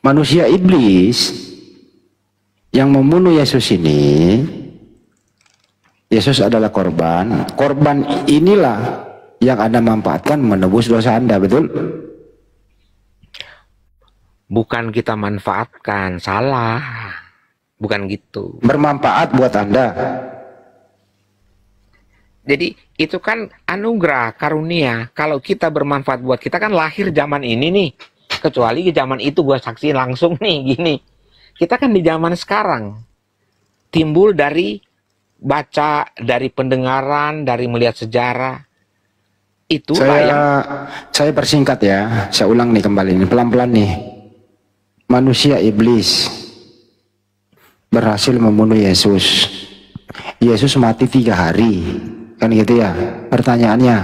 manusia iblis yang membunuh Yesus ini, Yesus adalah korban. Korban inilah yang Anda manfaatkan menebus dosa Anda, betul? Bukan kita manfaatkan, salah. Bukan gitu. Bermanfaat buat Anda. Jadi itu kan anugerah, karunia. Kalau kita bermanfaat buat kita, kan lahir zaman ini nih. Kecuali di zaman itu gua saksi langsung nih gini. Kita kan di zaman sekarang. Timbul dari baca, dari pendengaran, dari melihat sejarah. Itulah yang Saya persingkat ya. Saya ulang nih kembali nih, pelan-pelan nih. Manusia iblis berhasil membunuh Yesus. Yesus mati 3 hari. Kan gitu ya. Pertanyaannya,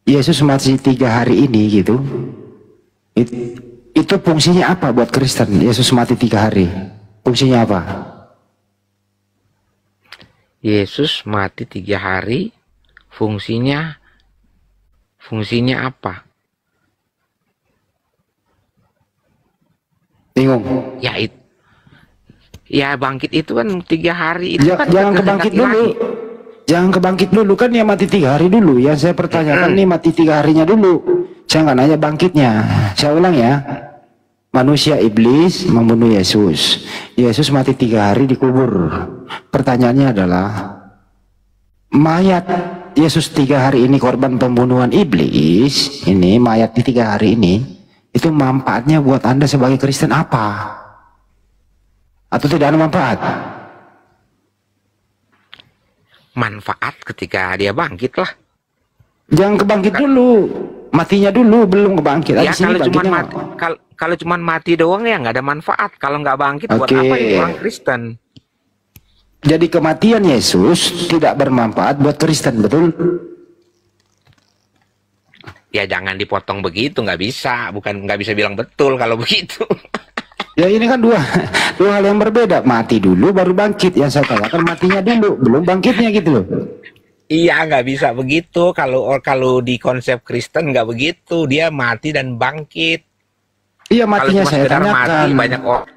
Yesus mati 3 hari ini gitu. Itu fungsinya apa buat Kristen? Yesus mati 3 hari. Fungsinya apa? Yesus mati 3 hari, fungsinya apa? Bingung. Ya bangkit itu kan 3 hari itu kan Jangan kebangkit dulu. Jangan kebangkit dulu, kan dia mati 3 hari dulu. Yang saya pertanyakan nih mati 3 harinya dulu. Saya nggak nanya bangkitnya. Saya ulang ya. Manusia iblis membunuh Yesus. Yesus mati 3 hari dikubur. Pertanyaannya adalah, mayat Yesus 3 hari ini korban pembunuhan iblis, ini mayat di 3 hari ini, itu manfaatnya buat Anda sebagai Kristen apa? Atau tidak ada manfaat? Manfaat ketika dia bangkit lah. Jangan kebangkit dulu, matinya dulu, belum kebangkit. Ya kalau cuma mati doang ya nggak ada manfaat. Kalau nggak bangkit buat apa itu orang Kristen? Jadi kematian Yesus tidak bermanfaat buat Kristen, betul? Ya jangan dipotong begitu, nggak bisa. Bukan nggak bisa bilang betul kalau begitu. Ya ini kan dua hal yang berbeda. Mati dulu baru bangkit. Yang saya katakan matinya dulu, belum bangkitnya gitu loh. Iya, nggak bisa begitu. Kalau di konsep Kristen nggak begitu. Dia mati dan bangkit. Iya, matinya saya tanyakan. Mati, banyak orang.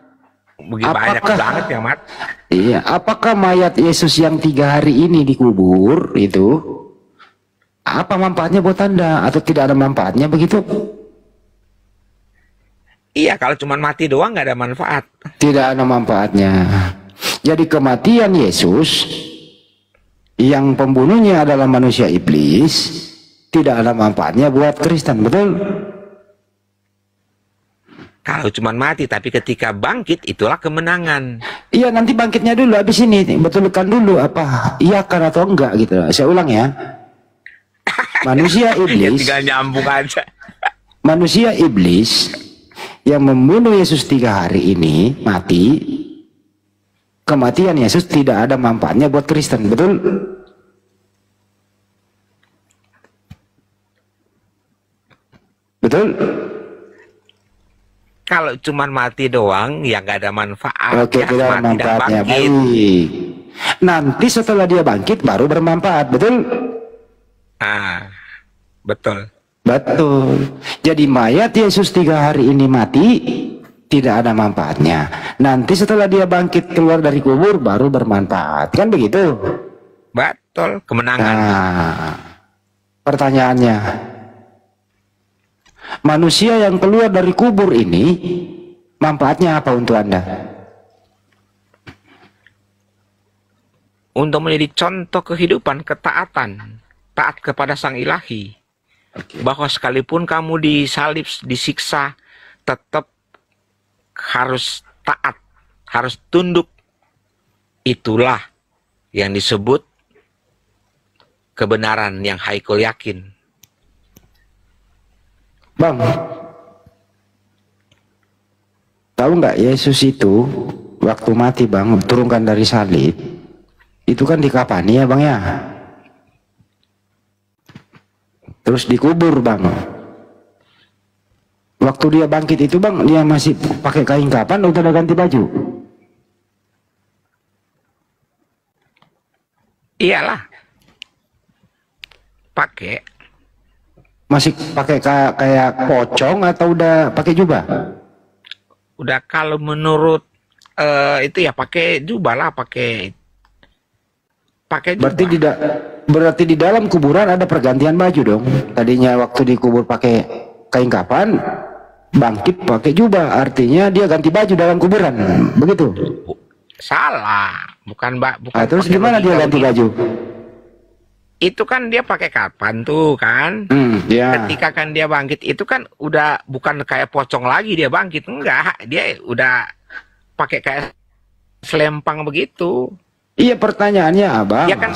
Banyak banget yang mati. Iya, apakah mayat Yesus yang 3 hari ini dikubur itu, apa manfaatnya buat Anda? Atau tidak ada manfaatnya begitu? Iya, kalau cuma mati doang nggak ada manfaat. Tidak ada manfaatnya. Jadi kematian Yesus yang pembunuhnya adalah manusia iblis, tidak ada manfaatnya buat Kristen, betul? Kalau cuma mati, tapi ketika bangkit itulah kemenangan. Iya, nanti bangkitnya dulu, habis ini betulkan dulu apa iya kan atau enggak gitu. Saya ulang ya. Manusia iblis. Ya, tinggal nyambung aja. Manusia iblis yang membunuh Yesus 3 hari ini mati. Kematian Yesus tidak ada manfaatnya buat Kristen, betul? Betul? Kalau cuma mati doang, ya nggak ada manfaat. Oke, ya, tidak ada manfaatnya. Baik. Nanti setelah dia bangkit baru bermanfaat, betul? Betul. Betul. Jadi mayat Yesus 3 hari ini mati, tidak ada manfaatnya. Nanti setelah dia bangkit keluar dari kubur baru bermanfaat. Kan begitu? Betul, kemenangan. Nah, pertanyaannya, manusia yang keluar dari kubur ini manfaatnya apa untuk Anda? Untuk menjadi contoh kehidupan, ketaatan, taat kepada Sang Ilahi. Bahwa sekalipun kamu disalib, disiksa, tetap harus taat, harus tunduk. Itulah yang disebut kebenaran yang Haikul yakin. Bang, tahu nggak Yesus itu waktu mati bang, turunkan dari salib, itu kan dikapani ya bang ya, terus dikubur bang. Waktu dia bangkit itu bang, dia masih pakai kain kapan atau udah ganti baju? Iyalah. Pakai. Masih pakai kayak pocong atau udah pakai jubah? Udah kalau menurut itu ya pakai jubah lah, pakai jubah. Berarti di dalam kuburan ada pergantian baju dong. Tadinya waktu dikubur pakai kain kafan, bangkit pakai jubah, artinya dia ganti baju dalam kuburan, begitu? Salah, bukan bukan. Terus gimana dia ganti baju? Itu kan dia pakai kapan tuh kan? Ya. Ketika kan dia bangkit itu kan udah bukan kayak pocong lagi dia bangkit, enggak, dia udah pakai kayak selempang begitu. Iya, pertanyaannya abang, Ya kan?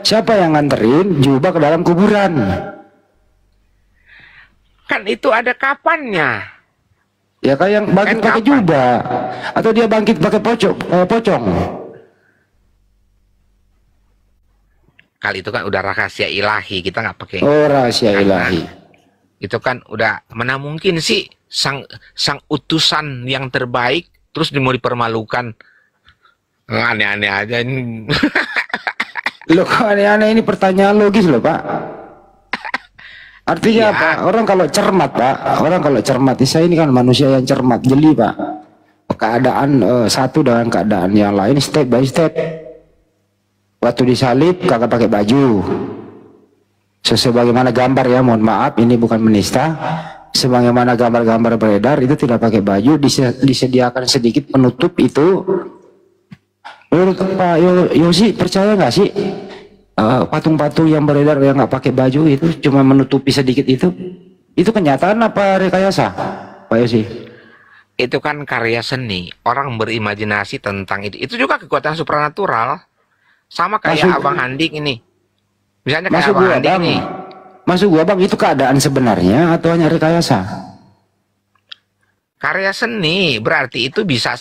siapa yang nganterin jubah ke dalam kuburan? Kan itu ada kapannya. Ya kayak yang bangkit Kan pakai kapan? jubah, atau dia bangkit pakai pocong? Kali itu kan udah rahasia ilahi, kita nggak pakai. Oh, rahasia Karena ilahi. Itu kan udah, mana mungkin sih sang utusan yang terbaik terus mau dipermalukan. Aneh-aneh aja ini. Loh, kok aneh-aneh, ini pertanyaan logis loh Pak. Artinya Iya. apa? Orang kalau cermat Pak, orang kalau cermat, saya ini kan manusia yang cermat, jeli Pak. Keadaan satu dengan keadaan yang lain, step by step. Waktu disalib kagak pakai baju. Sebagaimana gambar ya, mohon maaf ini bukan menista. Sebagaimana gambar-gambar beredar itu tidak pakai baju, disediakan sedikit penutup itu. Menurut Pak Yosi percaya nggak sih patung-patung yang beredar yang nggak pakai baju itu cuma menutupi sedikit itu kenyataan apa rekayasa, Pak Yosi? Itu kan karya seni, orang berimajinasi tentang itu. Itu juga kekuatan supranatural. Sama kayak Abang Handik ini. Misalnya kayak Abang Handik nih. Maksud gua Bang, itu keadaan sebenarnya atau hanya rekayasa? Karya seni berarti itu bisa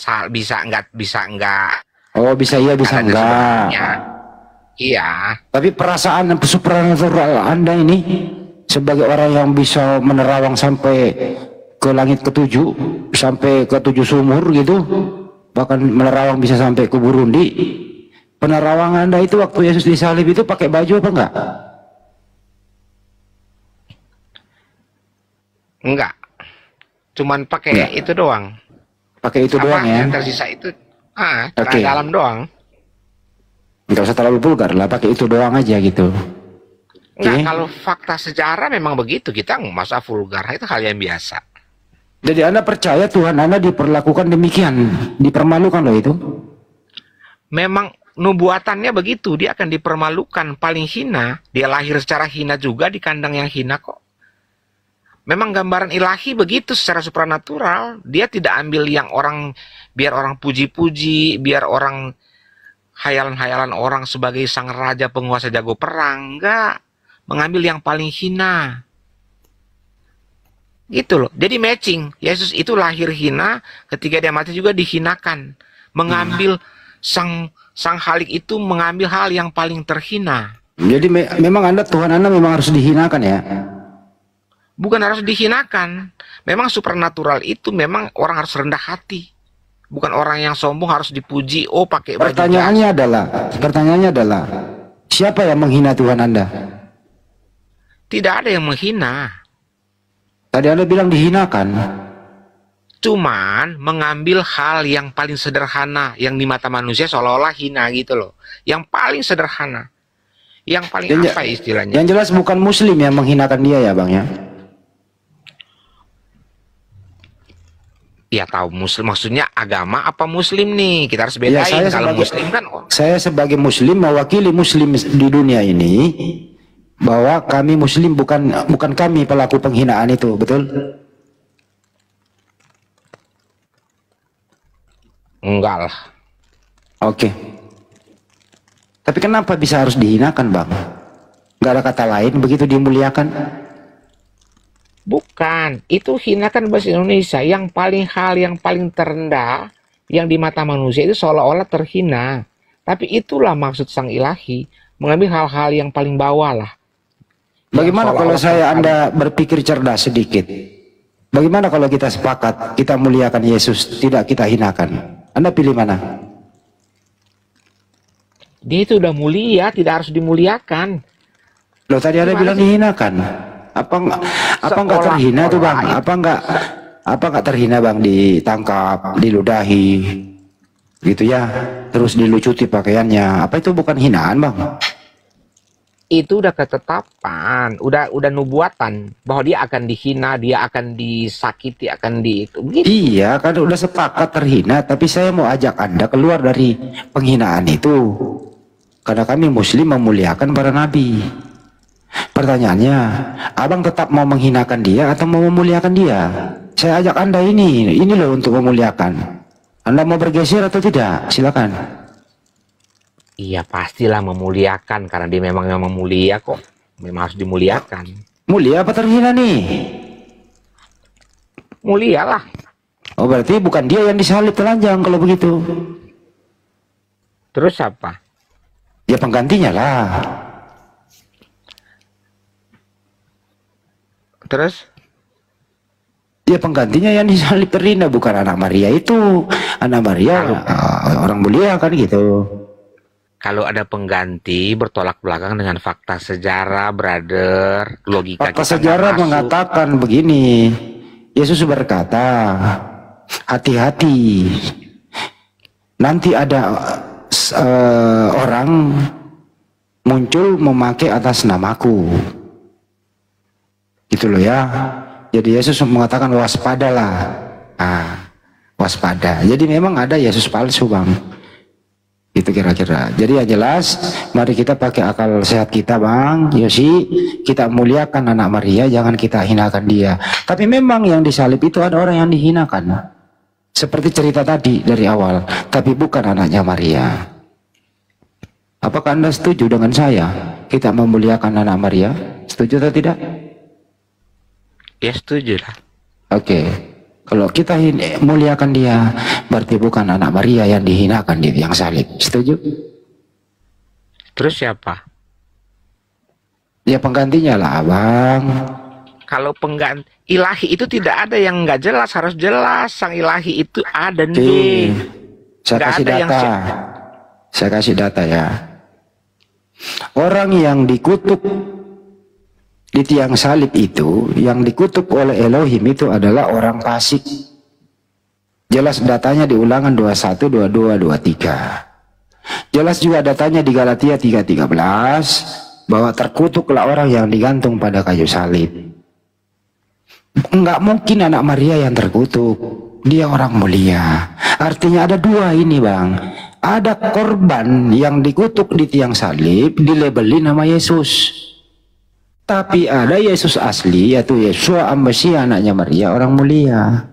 enggak. Oh, bisa iya, bisa Ada enggak. sebenarnya. Iya. Tapi perasaan supranatural Anda ini sebagai orang yang bisa menerawang sampai ke langit ketujuh, sampai ke 7 sumur gitu, bahkan menerawang bisa sampai ke Burundi. Penerawang Anda itu waktu Yesus disalib itu pakai baju apa enggak? Enggak. Cuman pakai itu doang. Pakai itu doang ya. Yang tersisa itu Oke. dalam doang. Enggak usah terlalu vulgar lah, pakai itu doang aja gitu. Enggak, Oke. kalau fakta sejarah memang begitu. Kita nggak masa vulgar, itu hal yang biasa. Jadi Anda percaya Tuhan Anda diperlakukan demikian, dipermalukan loh itu? Memang nubuatannya begitu, dia akan dipermalukan, paling hina. Dia lahir secara hina juga di kandang yang hina kok. Memang gambaran ilahi begitu secara supranatural. Dia tidak ambil yang orang, biar orang puji-puji, biar orang hayalan-hayalan orang sebagai sang raja penguasa jago perang. Enggak. Mengambil yang paling hina. Gitu loh. Jadi matching. Yesus itu lahir hina, ketika dia mati juga dihinakan. Mengambil sang Halik itu mengambil hal yang paling terhina. Jadi memang Tuhan Anda memang harus dihinakan ya? Bukan harus dihinakan. Memang supernatural itu memang orang harus rendah hati. Bukan orang yang sombong harus dipuji. Oh, pakai baju. Pertanyaannya adalah siapa yang menghina Tuhan Anda? Tidak ada yang menghina. Tadi Anda bilang dihinakan. Cuman mengambil hal yang paling sederhana yang di mata manusia seolah-olah hina gitu loh. Yang paling sederhana. Yang paling apa istilahnya? Yang jelas bukan muslim yang menghinakan dia ya Bang ya? Ya tahu muslim, maksudnya agama apa muslim nih? Kita harus bedain. Ya, kalau muslim kan saya sebagai muslim mewakili muslim di dunia ini bahwa kami muslim bukan kami pelaku penghinaan itu, betul? Enggak lah. Oke. Tapi kenapa bisa harus dihinakan Bang? Gak ada kata lain begitu dimuliakan? Bukan, itu hinakan bahasa Indonesia. Yang paling terendah yang di mata manusia itu seolah-olah terhina. Tapi itulah maksud sang ilahi, mengambil hal-hal yang paling bawah lah. Bagaimana kalau Anda berpikir cerdas sedikit? Bagaimana kalau kita sepakat kita muliakan Yesus, tidak kita hinakan? Anda pilih mana? Dia itu udah mulia, tidak harus dimuliakan. Loh tadi ada Gimana bilang sih? dihinakan. Apa nggak terhina tuh bang? Apa nggak terhina bang, ditangkap, diludahi, gitu ya? Terus dilucuti pakaiannya. Apa itu bukan hinaan bang? Itu udah ketetapan, udah nubuatan bahwa dia akan dihina, dia akan disakiti, akan begitu. Iya kan udah sepakat terhina, tapi saya mau ajak Anda keluar dari penghinaan itu. Karena kami muslim memuliakan para nabi. Pertanyaannya, abang tetap mau menghinakan dia atau mau memuliakan dia? Saya ajak Anda ini loh untuk memuliakan. Anda mau bergeser atau tidak? Silakan. Iya pastilah memuliakan, karena dia memang yang memulia kok. Memang harus dimuliakan. Mulia apa terhina nih? Mulia lah. Oh berarti bukan dia yang disalib telanjang kalau begitu. Terus apa? Ya penggantinya lah. Terus? Ya penggantinya yang disalib terhina, bukan anak Maria itu. Anak Maria orang mulia kan gitu. Kalau ada pengganti bertolak belakang dengan fakta sejarah, brother. Logika Fakta kita sejarah nggak masuk. mengatakan begini. Yesus berkata, hati-hati. Nanti ada orang muncul memakai atas namaku. Gitu loh ya. Jadi Yesus mengatakan waspadalah. Waspada. Jadi memang ada Yesus palsu bang. Itu kira-kira. Jadi yang jelas, mari kita pakai akal sehat kita bang Yosi. Kita muliakan anak Maria, jangan kita hinakan dia. Tapi memang yang disalib itu ada orang yang dihinakan. Seperti cerita tadi dari awal. Tapi bukan anaknya Maria. Apakah Anda setuju dengan saya? Kita memuliakan anak Maria? Setuju atau tidak? Ya setuju lah. Oke. Kalau kita muliakan dia, berarti bukan anak Maria yang dihinakan di tiang salib. Setuju? Terus siapa? Ya penggantinya lah abang. Kalau pengganti ilahi itu tidak ada yang nggak jelas, harus jelas. Sang ilahi itu A dan B. Saya Nggak kasih ada yang data. Saya kasih data ya. Orang yang dikutuk di tiang salib itu, yang dikutuk oleh Elohim itu adalah orang fasik. Jelas datanya di Ulangan 21, 22, 23. Jelas juga datanya di Galatia 3:13 bahwa terkutuklah orang yang digantung pada kayu salib. Enggak mungkin anak Maria yang terkutuk. Dia orang mulia. Artinya ada dua ini bang. Ada korban yang dikutuk di tiang salib, dilabeli nama Yesus. Tapi ada Yesus asli, yaitu Yesua Ambasia, anaknya Maria, orang mulia.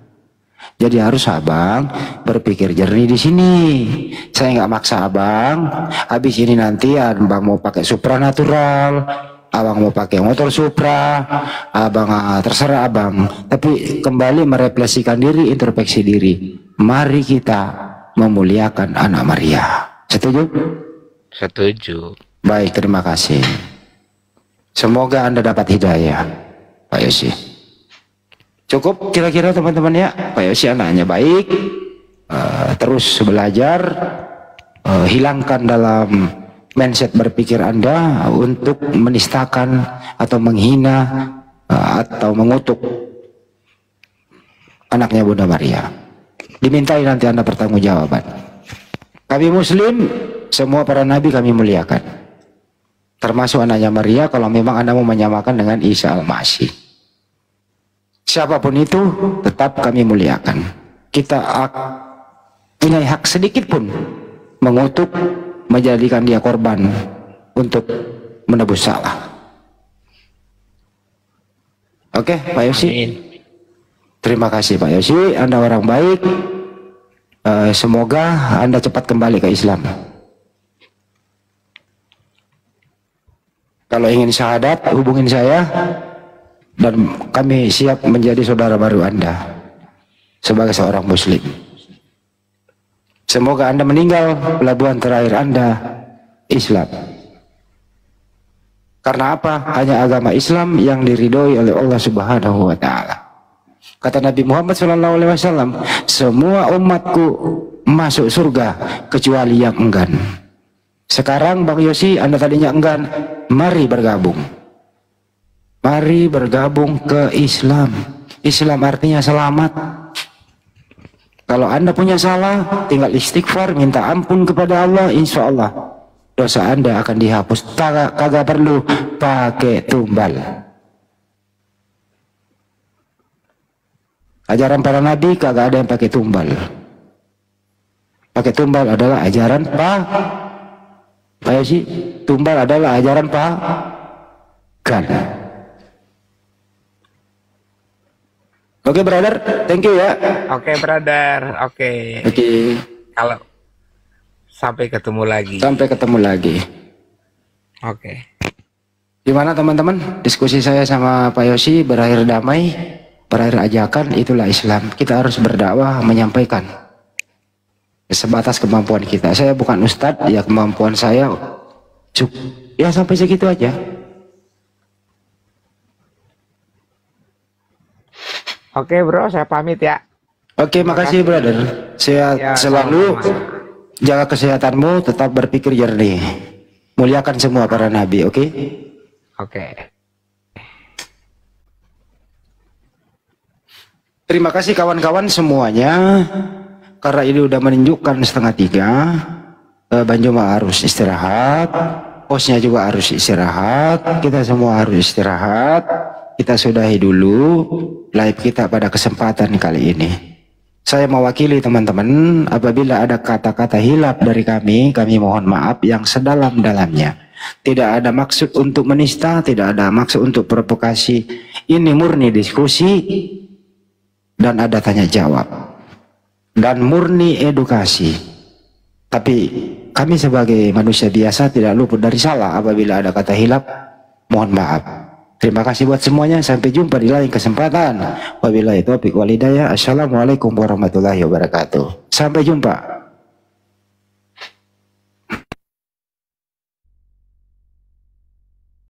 Jadi harus abang berpikir jernih di sini. Saya nggak maksa abang. Habis ini nanti abang mau pakai supranatural, abang mau pakai motor Supra, abang terserah abang. Tapi kembali merefleksikan diri, introspeksi diri. Mari kita memuliakan anak Maria. Setuju? Setuju. Baik, terima kasih. Semoga Anda dapat hidayah, Pak Yosi. Cukup kira-kira teman-teman ya. Pak Yosi anaknya baik, terus belajar, hilangkan dalam mindset berpikir Anda untuk menistakan atau menghina atau mengutuk anaknya Bunda Maria. Dimintai nanti Anda pertanggungjawaban. Kami Muslim, semua para nabi kami muliakan. Termasuk anaknya Maria kalau memang Anda mau menyamakan dengan Isa Al-Masih. Siapapun itu tetap kami muliakan. Kita punya hak sedikit pun mengutuk, menjadikan dia korban untuk menebus salah. Oke, Pak Yosi. Terima kasih Pak Yosi, Anda orang baik. Semoga Anda cepat kembali ke Islam. Kalau ingin syahadat, hubungin saya dan kami siap menjadi saudara baru Anda sebagai seorang Muslim. Semoga Anda meninggal pelabuhan terakhir Anda Islam. Karena apa? Hanya agama Islam yang diridhoi oleh Allah Subhanahu wa taala. Kata Nabi Muhammad SAW, semua umatku masuk surga kecuali yang enggan. Sekarang Bang Yosi, Anda tadinya enggan, mari bergabung. Mari bergabung ke Islam. Islam artinya selamat. Kalau Anda punya salah, tinggal istighfar, minta ampun kepada Allah, insya Allah dosa Anda akan dihapus. Kagak perlu pakai tumbal. Ajaran para nabi kagak ada yang pakai tumbal. Pakai tumbal adalah ajaran Pak Yosi, tumbal adalah ajaran pagan. Oke, brother, thank you ya. Oke, brother. Oke. Kalau sampai ketemu lagi. Sampai ketemu lagi. Oke. Gimana teman-teman? Diskusi saya sama Pak Yosi berakhir damai, berakhir ajakan, itulah Islam. Kita harus berdakwah, menyampaikan sebatas kemampuan kita. Saya bukan ustadz, ya kemampuan saya ya sampai segitu aja. Oke bro, saya pamit ya. Oke, makasih brother. Sehat Ya, selalu. sama-sama. Jaga kesehatanmu, tetap berpikir jernih. Muliakan semua para nabi, oke? Oke. Terima kasih kawan-kawan semuanya. Karena ini udah menunjukkan 2:30, Bang Joma harus istirahat, hostnya juga harus istirahat, kita semua harus istirahat. Kita sudahi dulu live kita pada kesempatan kali ini. Saya mewakili teman-teman, apabila ada kata-kata hilaf dari kami mohon maaf yang sedalam-dalamnya. Tidak ada maksud untuk menista, tidak ada maksud untuk provokasi. Ini murni diskusi dan ada tanya jawab. Dan murni edukasi. Tapi kami sebagai manusia biasa tidak luput dari salah. Apabila ada kata hilaf, mohon maaf. Terima kasih buat semuanya. Sampai jumpa di lain kesempatan. Wabillahi taufiq wal hidayah. Assalamualaikum warahmatullahi wabarakatuh. Sampai jumpa.